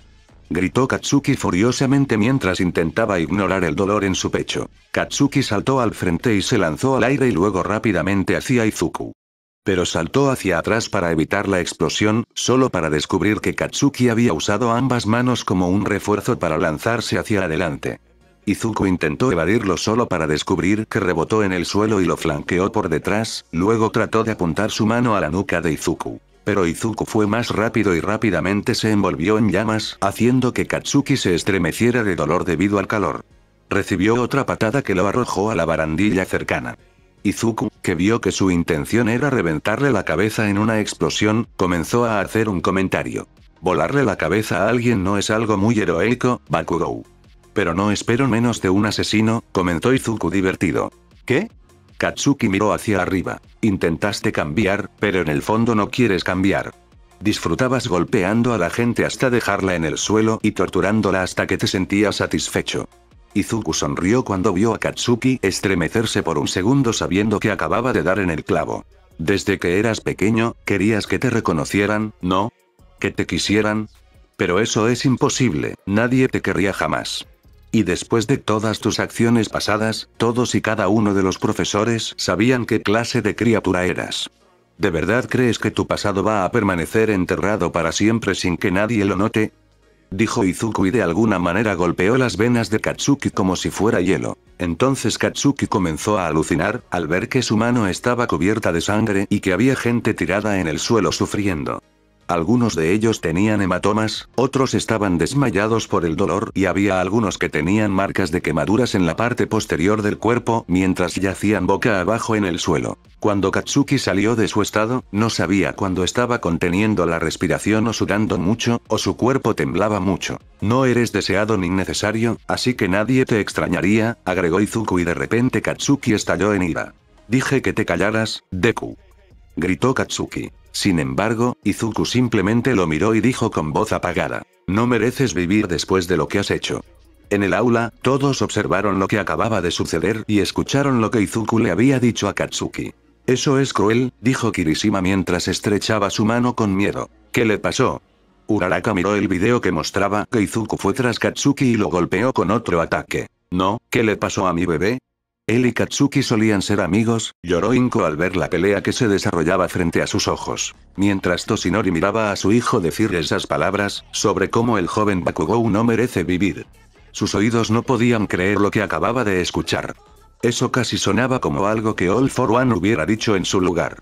Gritó Katsuki furiosamente mientras intentaba ignorar el dolor en su pecho. Katsuki saltó al frente y se lanzó al aire y luego rápidamente hacia Izuku. Pero saltó hacia atrás para evitar la explosión, solo para descubrir que Katsuki había usado ambas manos como un refuerzo para lanzarse hacia adelante. Izuku intentó evadirlo solo para descubrir que rebotó en el suelo y lo flanqueó por detrás, luego trató de apuntar su mano a la nuca de Izuku. Pero Izuku fue más rápido y rápidamente se envolvió en llamas, haciendo que Katsuki se estremeciera de dolor debido al calor. Recibió otra patada que lo arrojó a la barandilla cercana. Izuku, que vio que su intención era reventarle la cabeza en una explosión, comenzó a hacer un comentario. Volarle la cabeza a alguien no es algo muy heroico, Bakugou. Pero no espero menos de un asesino, comentó Izuku divertido. ¿Qué? Katsuki miró hacia arriba. Intentaste cambiar, pero en el fondo no quieres cambiar. Disfrutabas golpeando a la gente hasta dejarla en el suelo y torturándola hasta que te sentías satisfecho. Izuku sonrió cuando vio a Katsuki estremecerse por un segundo sabiendo que acababa de dar en el clavo. Desde que eras pequeño, querías que te reconocieran, ¿no? ¿Que te quisieran? Pero eso es imposible, nadie te querría jamás. Y después de todas tus acciones pasadas, todos y cada uno de los profesores sabían qué clase de criatura eras. ¿De verdad crees que tu pasado va a permanecer enterrado para siempre sin que nadie lo note? Dijo Izuku y de alguna manera golpeó las venas de Katsuki como si fuera hielo. Entonces Katsuki comenzó a alucinar, al ver que su mano estaba cubierta de sangre y que había gente tirada en el suelo sufriendo. Algunos de ellos tenían hematomas, otros estaban desmayados por el dolor y había algunos que tenían marcas de quemaduras en la parte posterior del cuerpo mientras yacían boca abajo en el suelo. Cuando Katsuki salió de su estado, no sabía cuándo estaba conteniendo la respiración o sudando mucho, o su cuerpo temblaba mucho. No eres deseado ni necesario, así que nadie te extrañaría, agregó Izuku y de repente Katsuki estalló en ira. Dije que te callaras, Deku. Gritó Katsuki. Sin embargo, Izuku simplemente lo miró y dijo con voz apagada. No mereces vivir después de lo que has hecho. En el aula, todos observaron lo que acababa de suceder y escucharon lo que Izuku le había dicho a Katsuki. Eso es cruel, dijo Kirishima mientras estrechaba su mano con miedo. ¿Qué le pasó? Uraraka miró el video que mostraba que Izuku fue tras Katsuki y lo golpeó con otro ataque. No, ¿qué le pasó a mi bebé? Él y Katsuki solían ser amigos, lloró Inko al ver la pelea que se desarrollaba frente a sus ojos. Mientras Toshinori miraba a su hijo decir esas palabras, sobre cómo el joven Bakugou no merece vivir. Sus oídos no podían creer lo que acababa de escuchar. Eso casi sonaba como algo que All for One hubiera dicho en su lugar.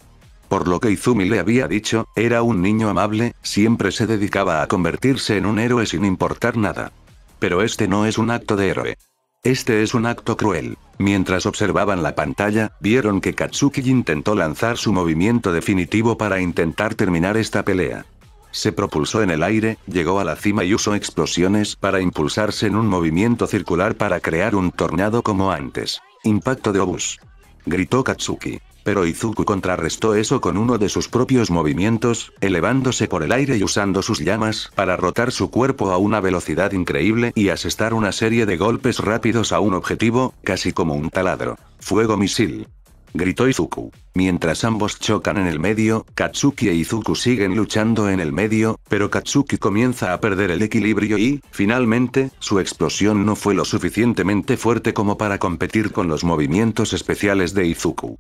Por lo que Izumi le había dicho, era un niño amable, siempre se dedicaba a convertirse en un héroe sin importar nada. Pero este no es un acto de héroe. Este es un acto cruel. Mientras observaban la pantalla, vieron que Katsuki intentó lanzar su movimiento definitivo para intentar terminar esta pelea. Se propulsó en el aire, llegó a la cima y usó explosiones para impulsarse en un movimiento circular para crear un tornado como antes. Impacto de obús. Gritó Katsuki. Pero Izuku contrarrestó eso con uno de sus propios movimientos, elevándose por el aire y usando sus llamas para rotar su cuerpo a una velocidad increíble y asestar una serie de golpes rápidos a un objetivo, casi como un taladro. Fuego misil. Gritó Izuku. Mientras ambos chocan en el medio, Katsuki e Izuku siguen luchando en el medio, pero Katsuki comienza a perder el equilibrio y, finalmente, su explosión no fue lo suficientemente fuerte como para competir con los movimientos especiales de Izuku.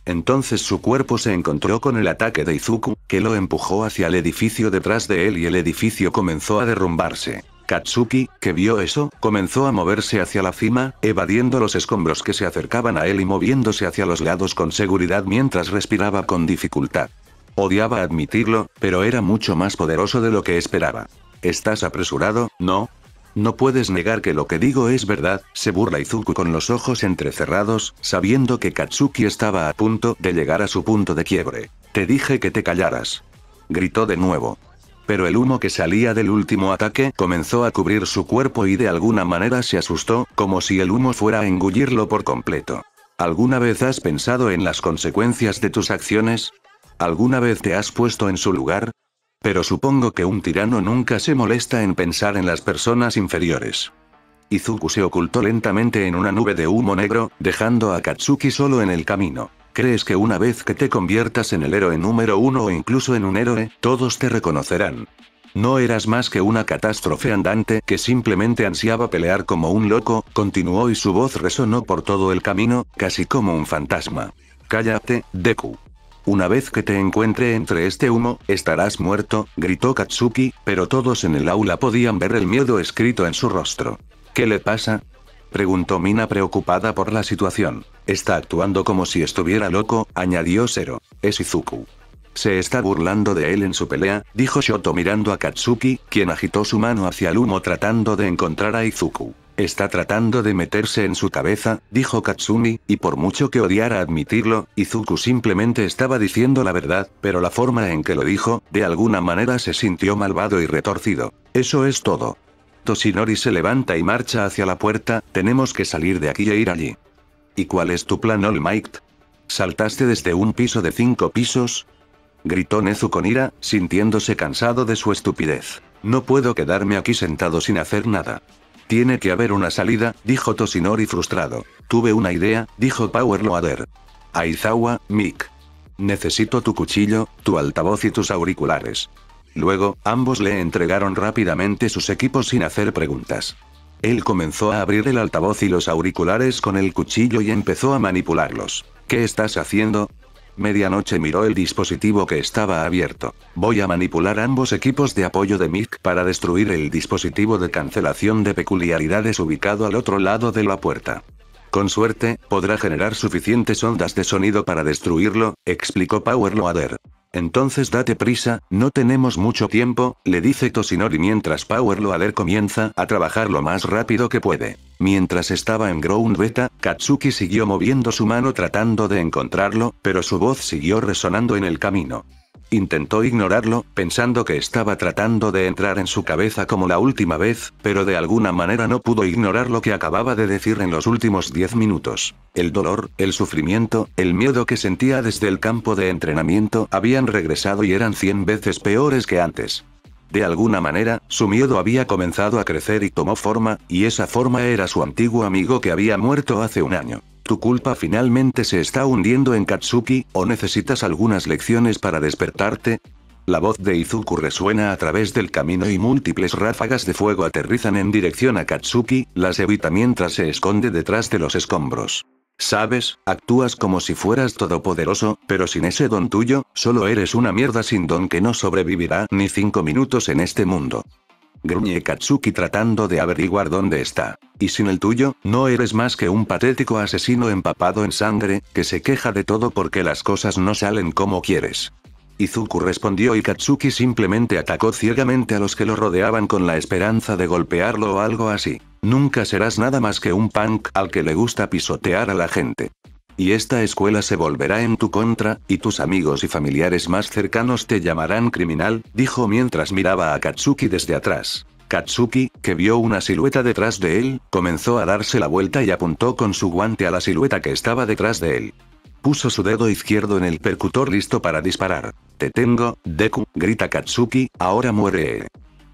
Entonces su cuerpo se encontró con el ataque de Izuku, que lo empujó hacia el edificio detrás de él y el edificio comenzó a derrumbarse. Katsuki, que vio eso, comenzó a moverse hacia la cima, evadiendo los escombros que se acercaban a él y moviéndose hacia los lados con seguridad mientras respiraba con dificultad. Odiaba admitirlo, pero era mucho más poderoso de lo que esperaba. ¿Estás apresurado, no? No puedes negar que lo que digo es verdad, se burla Izuku con los ojos entrecerrados, sabiendo que Katsuki estaba a punto de llegar a su punto de quiebre. Te dije que te callaras. Gritó de nuevo. Pero el humo que salía del último ataque comenzó a cubrir su cuerpo y de alguna manera se asustó, como si el humo fuera a engullirlo por completo. ¿Alguna vez has pensado en las consecuencias de tus acciones? ¿Alguna vez te has puesto en su lugar? Pero supongo que un tirano nunca se molesta en pensar en las personas inferiores. Izuku se ocultó lentamente en una nube de humo negro, dejando a Katsuki solo en el camino. ¿Crees que una vez que te conviertas en el héroe número 1 o incluso en un héroe, todos te reconocerán? No eras más que una catástrofe andante que simplemente ansiaba pelear como un loco, continuó y su voz resonó por todo el camino, casi como un fantasma. Cállate, Deku. Una vez que te encuentre entre este humo, estarás muerto, gritó Katsuki, pero todos en el aula podían ver el miedo escrito en su rostro. ¿Qué le pasa? Preguntó Mina preocupada por la situación. Está actuando como si estuviera loco, añadió Zero. Es Izuku. Se está burlando de él en su pelea, dijo Shoto mirando a Katsuki, quien agitó su mano hacia el humo tratando de encontrar a Izuku. Está tratando de meterse en su cabeza, dijo Katsumi, y por mucho que odiara admitirlo, Izuku simplemente estaba diciendo la verdad, pero la forma en que lo dijo, de alguna manera se sintió malvado y retorcido. Eso es todo. Toshinori se levanta y marcha hacia la puerta, tenemos que salir de aquí e ir allí. ¿Y cuál es tu plan, All Might? ¿Saltaste desde un piso de 5 pisos? Gritó Nezu con ira, sintiéndose cansado de su estupidez. No puedo quedarme aquí sentado sin hacer nada. Tiene que haber una salida, dijo Toshinori frustrado. Tuve una idea, dijo Power Loader. Aizawa, Mick. Necesito tu cuchillo, tu altavoz y tus auriculares. Luego, ambos le entregaron rápidamente sus equipos sin hacer preguntas. Él comenzó a abrir el altavoz y los auriculares con el cuchillo y empezó a manipularlos. ¿Qué estás haciendo? Medianoche miró el dispositivo que estaba abierto. Voy a manipular ambos equipos de apoyo de Mick para destruir el dispositivo de cancelación de peculiaridades ubicado al otro lado de la puerta. Con suerte, podrá generar suficientes ondas de sonido para destruirlo, explicó Power Loader. Entonces date prisa, no tenemos mucho tiempo, le dice Toshinori mientras Power Loader comienza a trabajar lo más rápido que puede. Mientras estaba en Ground Beta, Katsuki siguió moviendo su mano tratando de encontrarlo, pero su voz siguió resonando en el camino. Intentó ignorarlo, pensando que estaba tratando de entrar en su cabeza como la última vez, pero de alguna manera no pudo ignorar lo que acababa de decir en los últimos 10 minutos. El dolor, el sufrimiento, el miedo que sentía desde el campo de entrenamiento habían regresado y eran 100 veces peores que antes. De alguna manera, su miedo había comenzado a crecer y tomó forma, y esa forma era su antiguo amigo que había muerto hace un año. Tu culpa finalmente se está hundiendo en Katsuki, ¿o necesitas algunas lecciones para despertarte? La voz de Izuku resuena a través del camino y múltiples ráfagas de fuego aterrizan en dirección a Katsuki, las evita mientras se esconde detrás de los escombros. Sabes, actúas como si fueras todopoderoso, pero sin ese don tuyo, solo eres una mierda sin don que no sobrevivirá ni 5 minutos en este mundo. Gruñe Katsuki tratando de averiguar dónde está. Y sin el tuyo, no eres más que un patético asesino empapado en sangre, que se queja de todo porque las cosas no salen como quieres. Izuku respondió y Katsuki simplemente atacó ciegamente a los que lo rodeaban con la esperanza de golpearlo o algo así. Nunca serás nada más que un punk al que le gusta pisotear a la gente. Y esta escuela se volverá en tu contra, y tus amigos y familiares más cercanos te llamarán criminal, dijo mientras miraba a Katsuki desde atrás. Katsuki, que vio una silueta detrás de él, comenzó a darse la vuelta y apuntó con su guante a la silueta que estaba detrás de él. Puso su dedo izquierdo en el percutor listo para disparar. Te tengo, Deku, grita Katsuki, ahora muere.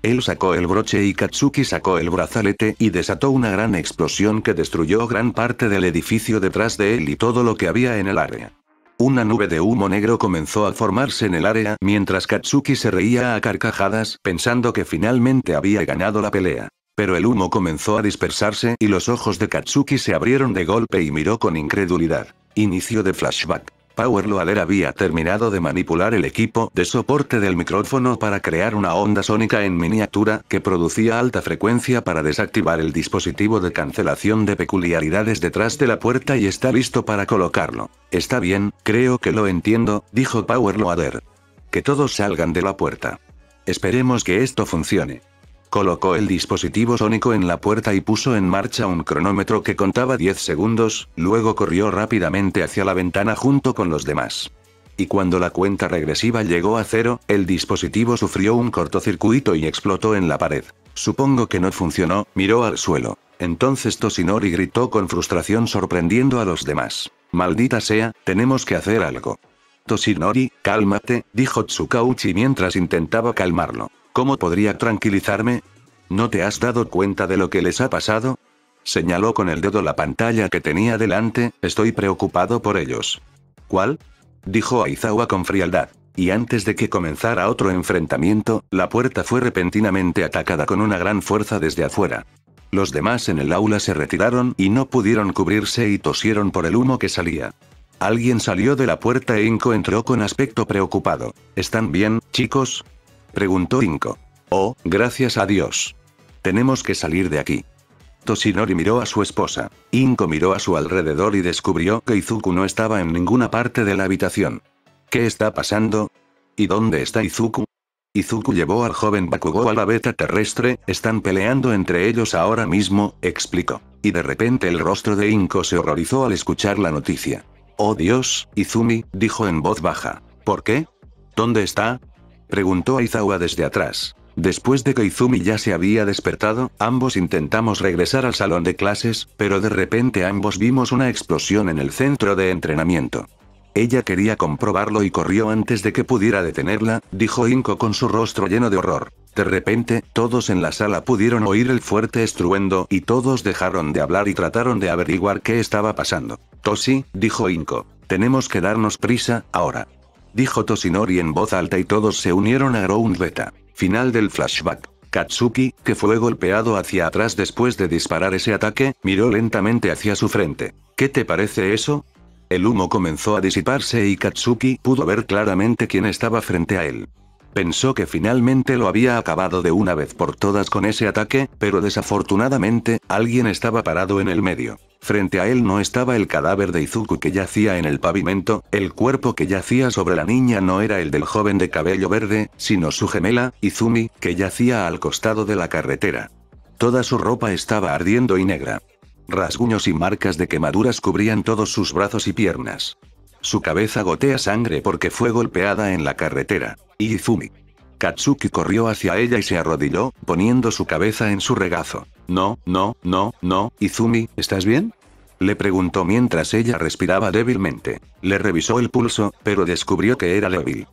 Él sacó el broche y Katsuki sacó el brazalete y desató una gran explosión que destruyó gran parte del edificio detrás de él y todo lo que había en el área. Una nube de humo negro comenzó a formarse en el área mientras Katsuki se reía a carcajadas pensando que finalmente había ganado la pelea. Pero el humo comenzó a dispersarse y los ojos de Katsuki se abrieron de golpe y miró con incredulidad. Inicio de flashback. Power Loader había terminado de manipular el equipo de soporte del micrófono para crear una onda sónica en miniatura que producía alta frecuencia para desactivar el dispositivo de cancelación de peculiaridades detrás de la puerta y está listo para colocarlo. Está bien, creo que lo entiendo, dijo Power Loader. Que todos salgan de la puerta. Esperemos que esto funcione. Colocó el dispositivo sónico en la puerta y puso en marcha un cronómetro que contaba 10 segundos, luego corrió rápidamente hacia la ventana junto con los demás. Y cuando la cuenta regresiva llegó a 0, el dispositivo sufrió un cortocircuito y explotó en la pared. Supongo que no funcionó, miró al suelo. Entonces Toshinori gritó con frustración sorprendiendo a los demás. Maldita sea, tenemos que hacer algo. Toshinori, cálmate, dijo Tsukauchi mientras intentaba calmarlo. ¿Cómo podría tranquilizarme? ¿No te has dado cuenta de lo que les ha pasado? Señaló con el dedo la pantalla que tenía delante, estoy preocupado por ellos. ¿Cuál? Dijo Aizawa con frialdad. Y antes de que comenzara otro enfrentamiento, la puerta fue repentinamente atacada con una gran fuerza desde afuera. Los demás en el aula se retiraron y no pudieron cubrirse y tosieron por el humo que salía. Alguien salió de la puerta e Inko entró con aspecto preocupado. ¿Están bien, chicos? Preguntó Inko. Oh, gracias a Dios. Tenemos que salir de aquí. Toshinori miró a su esposa. Inko miró a su alrededor y descubrió que Izuku no estaba en ninguna parte de la habitación. ¿Qué está pasando? ¿Y dónde está Izuku? Izuku llevó al joven Bakugou a la beta terrestre, están peleando entre ellos ahora mismo, explicó. Y de repente el rostro de Inko se horrorizó al escuchar la noticia. Oh Dios, Izumi, dijo en voz baja. ¿Por qué? ¿Dónde está? Preguntó Aizawa desde atrás. Después de que Izumi ya se había despertado, ambos intentamos regresar al salón de clases, pero de repente ambos vimos una explosión en el centro de entrenamiento. Ella quería comprobarlo y corrió antes de que pudiera detenerla, dijo Inko con su rostro lleno de horror. De repente, todos en la sala pudieron oír el fuerte estruendo y todos dejaron de hablar y trataron de averiguar qué estaba pasando. Toshi, dijo Inko. Tenemos que darnos prisa, ahora. Dijo Toshinori en voz alta y todos se unieron a Ground Beta. Final del flashback. Katsuki, que fue golpeado hacia atrás después de disparar ese ataque, miró lentamente hacia su frente. ¿Qué te parece eso? El humo comenzó a disiparse y Katsuki pudo ver claramente quién estaba frente a él. Pensó que finalmente lo había acabado de una vez por todas con ese ataque, pero desafortunadamente, alguien estaba parado en el medio. Frente a él no estaba el cadáver de Izuku que yacía en el pavimento, el cuerpo que yacía sobre la niña no era el del joven de cabello verde, sino su gemela, Izumi, que yacía al costado de la carretera. Toda su ropa estaba ardiendo y negra. Rasguños y marcas de quemaduras cubrían todos sus brazos y piernas. Su cabeza gotea sangre porque fue golpeada en la carretera. Y Izumi. Katsuki corrió hacia ella y se arrodilló, poniendo su cabeza en su regazo. No, Izumi, ¿estás bien? Le preguntó mientras ella respiraba débilmente. Le revisó el pulso, pero descubrió que era débil.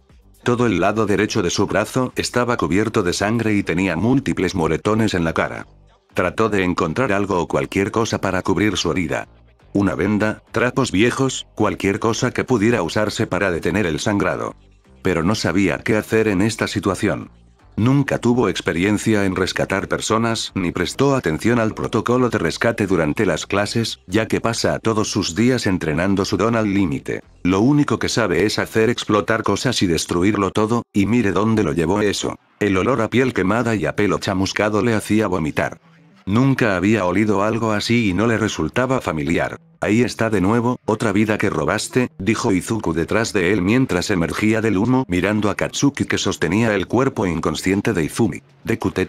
Todo el lado derecho de su brazo estaba cubierto de sangre y tenía múltiples moretones en la cara. Trató de encontrar algo o cualquier cosa para cubrir su herida. Una venda, trapos viejos, cualquier cosa que pudiera usarse para detener el sangrado. Pero no sabía qué hacer en esta situación. Nunca tuvo experiencia en rescatar personas ni prestó atención al protocolo de rescate durante las clases, ya que pasa todos sus días entrenando su don al límite. Lo único que sabe es hacer explotar cosas y destruirlo todo, y mire dónde lo llevó eso. El olor a piel quemada y a pelo chamuscado le hacía vomitar. Nunca había olido algo así y no le resultaba familiar. Ahí está de nuevo, otra vida que robaste, dijo Izuku detrás de él mientras emergía del humo mirando a Katsuki que sostenía el cuerpo inconsciente de Izumi.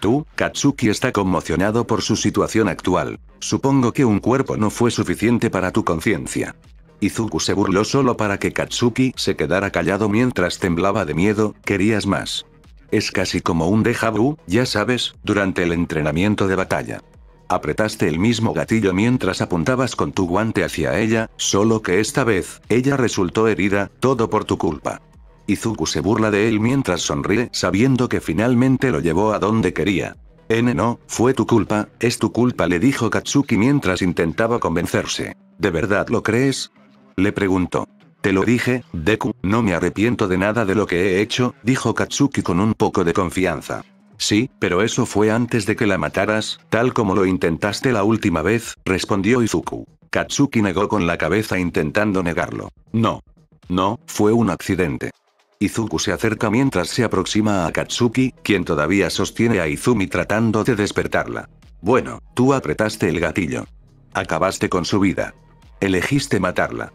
¿Tú? Katsuki está conmocionado por su situación actual. Supongo que un cuerpo no fue suficiente para tu conciencia. Izuku se burló solo para que Katsuki se quedara callado mientras temblaba de miedo. ¿Querías más? Es casi como un déjà vu, ya sabes, durante el entrenamiento de batalla. Apretaste el mismo gatillo mientras apuntabas con tu guante hacia ella, solo que esta vez, ella resultó herida, todo por tu culpa. Izuku se burla de él mientras sonríe, sabiendo que finalmente lo llevó a donde quería. No, fue tu culpa, es tu culpa, le dijo Katsuki mientras intentaba convencerse. ¿De verdad lo crees? Le preguntó. Te lo dije, Deku, no me arrepiento de nada de lo que he hecho, dijo Katsuki con un poco de confianza. Sí, pero eso fue antes de que la mataras, tal como lo intentaste la última vez, respondió Izuku. Katsuki negó con la cabeza intentando negarlo. No, fue un accidente. Izuku se acerca mientras se aproxima a Katsuki, quien todavía sostiene a Izumi tratando de despertarla. Bueno, tú apretaste el gatillo. Acabaste con su vida. Elegiste matarla.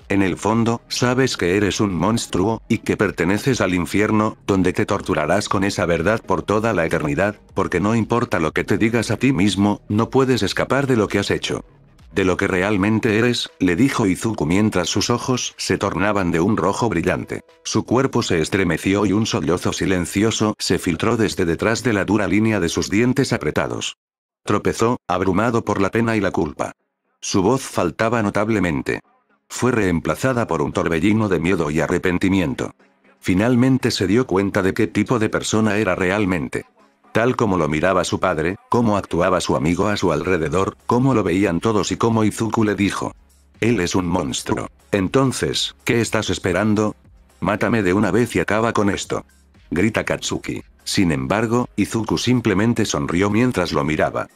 En el fondo, sabes que eres un monstruo, y que perteneces al infierno, donde te torturarás con esa verdad por toda la eternidad, porque no importa lo que te digas a ti mismo, no puedes escapar de lo que has hecho. De lo que realmente eres, le dijo Izuku mientras sus ojos se tornaban de un rojo brillante. Su cuerpo se estremeció y un sollozo silencioso se filtró desde detrás de la dura línea de sus dientes apretados. Tropezó, abrumado por la pena y la culpa. Su voz faltaba notablemente. Fue reemplazada por un torbellino de miedo y arrepentimiento. Finalmente se dio cuenta de qué tipo de persona era realmente. Tal como lo miraba su padre, cómo actuaba su amigo a su alrededor, cómo lo veían todos y cómo Izuku le dijo. Él es un monstruo. Entonces, ¿qué estás esperando? Mátame de una vez y acaba con esto. Grita Katsuki. Sin embargo, Izuku simplemente sonrió mientras lo miraba.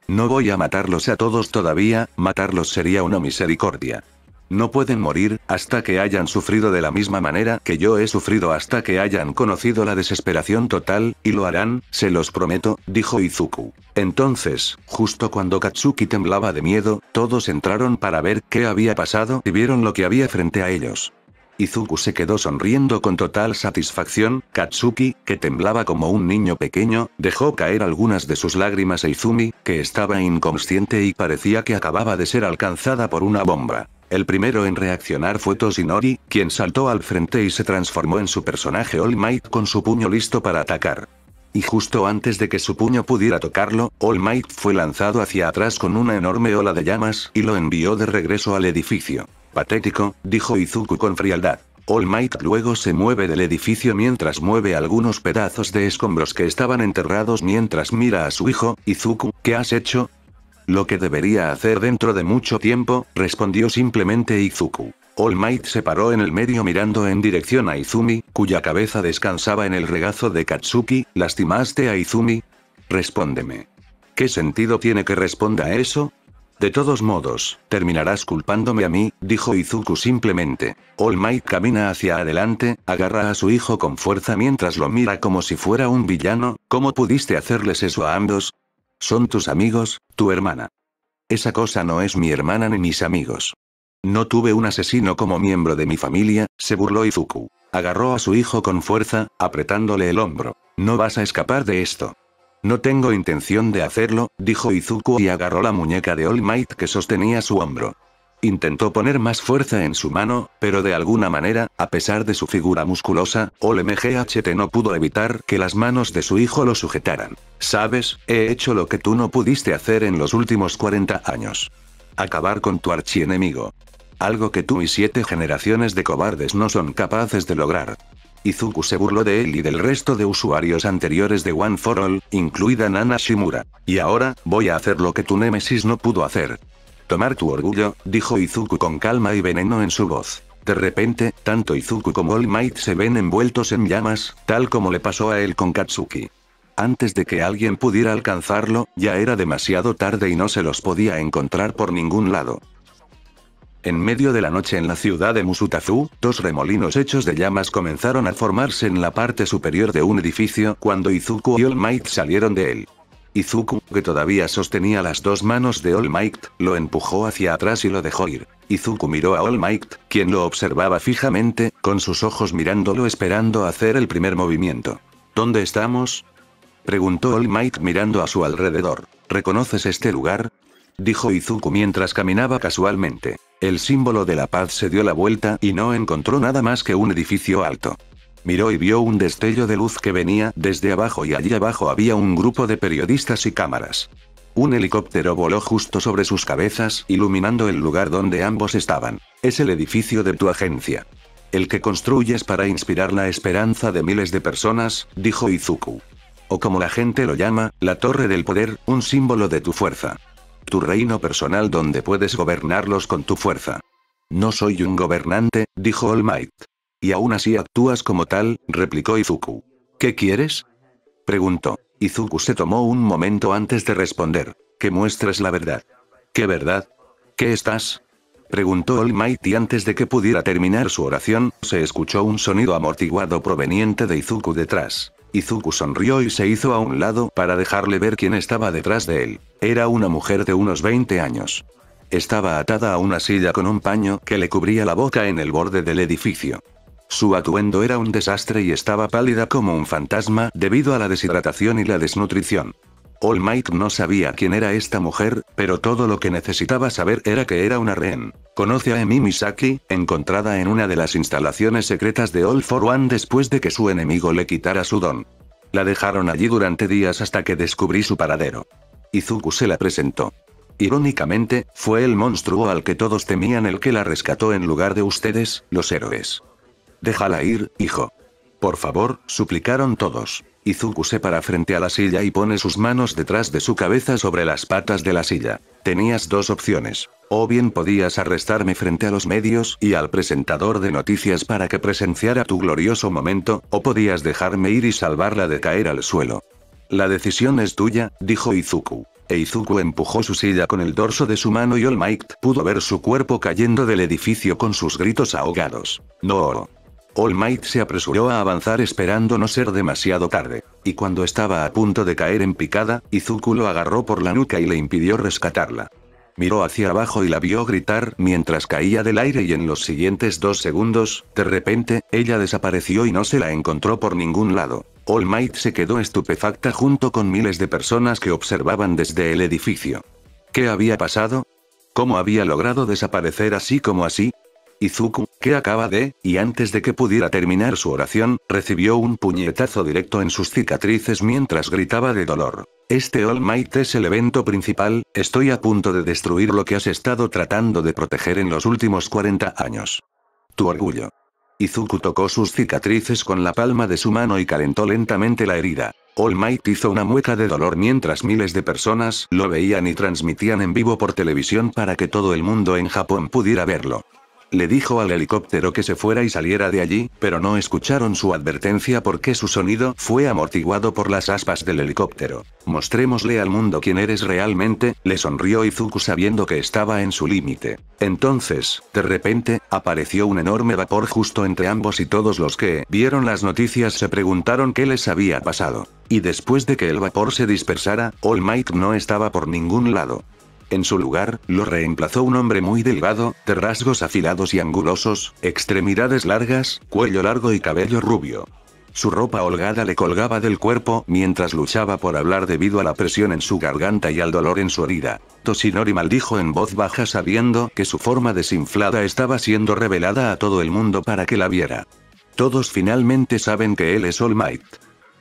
No voy a matarlos a todos todavía, matarlos sería una misericordia. No pueden morir, hasta que hayan sufrido de la misma manera que yo he sufrido hasta que hayan conocido la desesperación total, y lo harán, se los prometo, dijo Izuku. Entonces, justo cuando Katsuki temblaba de miedo, todos entraron para ver qué había pasado y vieron lo que había frente a ellos. Izuku se quedó sonriendo con total satisfacción. Katsuki, que temblaba como un niño pequeño, dejó caer algunas de sus lágrimas a Izumi, que estaba inconsciente y parecía que acababa de ser alcanzada por una bomba. El primero en reaccionar fue Toshinori, quien saltó al frente y se transformó en su personaje All Might con su puño listo para atacar. Y justo antes de que su puño pudiera tocarlo, All Might fue lanzado hacia atrás con una enorme ola de llamas y lo envió de regreso al edificio. Patético, dijo Izuku con frialdad. All Might luego se mueve del edificio mientras mueve algunos pedazos de escombros que estaban enterrados mientras mira a su hijo. Izuku, ¿qué has hecho? Lo que debería hacer dentro de mucho tiempo, respondió simplemente Izuku. All Might se paró en el medio mirando en dirección a Izumi, cuya cabeza descansaba en el regazo de Katsuki. ¿Lastimaste a Izumi? Respóndeme. ¿Qué sentido tiene que responda a eso? De todos modos, terminarás culpándome a mí, dijo Izuku simplemente. All Might camina hacia adelante, agarra a su hijo con fuerza mientras lo mira como si fuera un villano. ¿Cómo pudiste hacerles eso a ambos? Son tus amigos, tu hermana. Esa cosa no es mi hermana ni mis amigos. No tuve un asesino como miembro de mi familia, se burló Izuku. Agarró a su hijo con fuerza, apretándole el hombro. No vas a escapar de esto. No tengo intención de hacerlo, dijo Izuku y agarró la muñeca de All Might que sostenía su hombro. Intentó poner más fuerza en su mano, pero de alguna manera, a pesar de su figura musculosa, All MGHT no pudo evitar que las manos de su hijo lo sujetaran. ¿Sabes? He hecho lo que tú no pudiste hacer en los últimos 40 años. Acabar con tu archienemigo. Algo que tú y 7 generaciones de cobardes no son capaces de lograr. Izuku se burló de él y del resto de usuarios anteriores de One for All, incluida Nana Shimura. Y ahora, voy a hacer lo que tu némesis no pudo hacer. Tomar tu orgullo, dijo Izuku con calma y veneno en su voz. De repente, tanto Izuku como All Might se ven envueltos en llamas, tal como le pasó a él con Katsuki. Antes de que alguien pudiera alcanzarlo, ya era demasiado tarde y no se los podía encontrar por ningún lado. En medio de la noche en la ciudad de Musutazu, 2 remolinos hechos de llamas comenzaron a formarse en la parte superior de un edificio cuando Izuku y All Might salieron de él. Izuku, que todavía sostenía las 2 manos de All Might, lo empujó hacia atrás y lo dejó ir. Izuku miró a All Might, quien lo observaba fijamente, con sus ojos mirándolo esperando hacer el primer movimiento. ¿Dónde estamos?, preguntó All Might mirando a su alrededor. ¿Reconoces este lugar?, dijo Izuku mientras caminaba casualmente. El símbolo de la paz se dio la vuelta y no encontró nada más que un edificio alto. Miró y vio un destello de luz que venía desde abajo y allí abajo había un grupo de periodistas y cámaras. Un helicóptero voló justo sobre sus cabezas, iluminando el lugar donde ambos estaban. Es el edificio de tu agencia. El que construyes para inspirar la esperanza de miles de personas, dijo Izuku. O como la gente lo llama, la Torre del Poder, un símbolo de tu fuerza. Tu reino personal donde puedes gobernarlos con tu fuerza. No soy un gobernante, dijo All Might. Y aún así actúas como tal, replicó Izuku. ¿Qué quieres?, preguntó. Izuku se tomó un momento antes de responder. Que muestres la verdad. ¿Qué verdad? ¿Qué estás?, preguntó All Might y antes de que pudiera terminar su oración, se escuchó un sonido amortiguado proveniente de Izuku detrás. Izuku sonrió y se hizo a un lado para dejarle ver quién estaba detrás de él. Era una mujer de unos 20 años. Estaba atada a una silla con un paño que le cubría la boca en el borde del edificio. Su atuendo era un desastre y estaba pálida como un fantasma debido a la deshidratación y la desnutrición. All Might no sabía quién era esta mujer, pero todo lo que necesitaba saber era que era una rehén. Conoce a Emi Misaki, encontrada en una de las instalaciones secretas de All for One después de que su enemigo le quitara su don. La dejaron allí durante días hasta que descubrí su paradero. Izuku se la presentó. Irónicamente, fue el monstruo al que todos temían el que la rescató en lugar de ustedes, los héroes. Déjala ir, hijo. Por favor, suplicaron todos. Izuku se para frente a la silla y pone sus manos detrás de su cabeza sobre las patas de la silla. Tenías 2 opciones. O bien podías arrestarme frente a los medios y al presentador de noticias para que presenciara tu glorioso momento, o podías dejarme ir y salvarla de caer al suelo. La decisión es tuya, dijo Izuku. Izuku empujó su silla con el dorso de su mano y All Might pudo ver su cuerpo cayendo del edificio con sus gritos ahogados. No. All Might se apresuró a avanzar esperando no ser demasiado tarde. Y cuando estaba a punto de caer en picada, Izuku lo agarró por la nuca y le impidió rescatarla. Miró hacia abajo y la vio gritar mientras caía del aire y en los siguientes 2 segundos, de repente, ella desapareció y no se la encontró por ningún lado. All Might se quedó estupefacta junto con miles de personas que observaban desde el edificio. ¿Qué había pasado? ¿Cómo había logrado desaparecer así como así? Izuku, ¿qué acaba de? Y antes de que pudiera terminar su oración, recibió un puñetazo directo en sus cicatrices mientras gritaba de dolor. Este All Might es el evento principal, estoy a punto de destruir lo que has estado tratando de proteger en los últimos 40 años. Tu orgullo. Izuku tocó sus cicatrices con la palma de su mano y calentó lentamente la herida. All Might hizo una mueca de dolor mientras miles de personas lo veían y transmitían en vivo por televisión para que todo el mundo en Japón pudiera verlo. Le dijo al helicóptero que se fuera y saliera de allí, pero no escucharon su advertencia porque su sonido fue amortiguado por las aspas del helicóptero. Mostrémosle al mundo quién eres realmente, le sonrió Izuku sabiendo que estaba en su límite. Entonces, de repente, apareció un enorme vapor justo entre ambos y todos los que vieron las noticias se preguntaron qué les había pasado. Y después de que el vapor se dispersara, All Might no estaba por ningún lado. En su lugar, lo reemplazó un hombre muy delgado, de rasgos afilados y angulosos, extremidades largas, cuello largo y cabello rubio. Su ropa holgada le colgaba del cuerpo mientras luchaba por hablar debido a la presión en su garganta y al dolor en su herida. Toshinori maldijo en voz baja sabiendo que su forma desinflada estaba siendo revelada a todo el mundo para que la viera. Todos finalmente saben que él es All Might.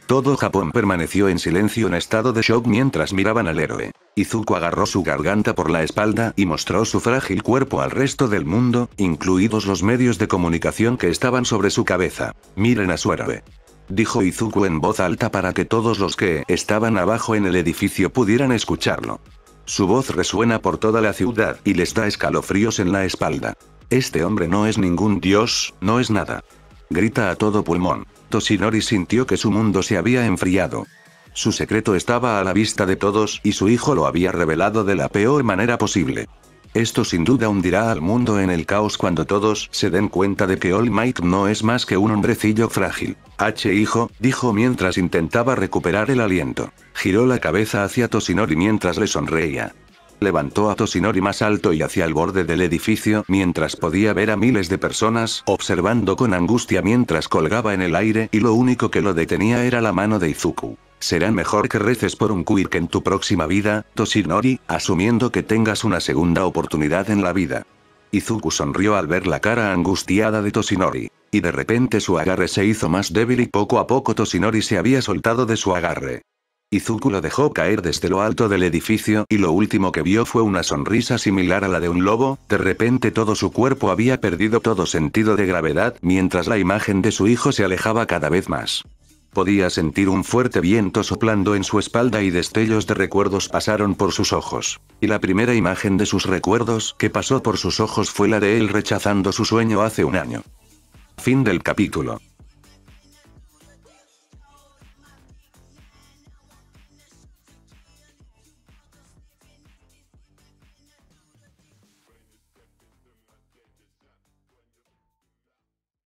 Todo Japón permaneció en silencio en estado de shock mientras miraban al héroe. Izuku agarró su garganta por la espalda y mostró su frágil cuerpo al resto del mundo, incluidos los medios de comunicación que estaban sobre su cabeza. Miren a su héroe, dijo Izuku en voz alta para que todos los que estaban abajo en el edificio pudieran escucharlo. Su voz resuena por toda la ciudad y les da escalofríos en la espalda. Este hombre no es ningún dios, no es nada. Grita a todo pulmón. Toshinori sintió que su mundo se había enfriado. Su secreto estaba a la vista de todos y su hijo lo había revelado de la peor manera posible. Esto sin duda hundirá al mundo en el caos cuando todos se den cuenta de que All Might no es más que un hombrecillo frágil. Hijo, dijo mientras intentaba recuperar el aliento. Giró la cabeza hacia Toshinori mientras le sonreía. Levantó a Toshinori más alto y hacia el borde del edificio mientras podía ver a miles de personas observando con angustia mientras colgaba en el aire y lo único que lo detenía era la mano de Izuku. Será mejor que reces por un quirk en tu próxima vida, Toshinori, asumiendo que tengas una segunda oportunidad en la vida. Izuku sonrió al ver la cara angustiada de Toshinori. Y de repente su agarre se hizo más débil y poco a poco Toshinori se había soltado de su agarre. Izuku lo dejó caer desde lo alto del edificio y lo último que vio fue una sonrisa similar a la de un lobo. De repente todo su cuerpo había perdido todo sentido de gravedad mientras la imagen de su hijo se alejaba cada vez más. Podía sentir un fuerte viento soplando en su espalda y destellos de recuerdos pasaron por sus ojos. Y la primera imagen de sus recuerdos que pasó por sus ojos fue la de él rechazando su sueño hace un año. Fin del capítulo.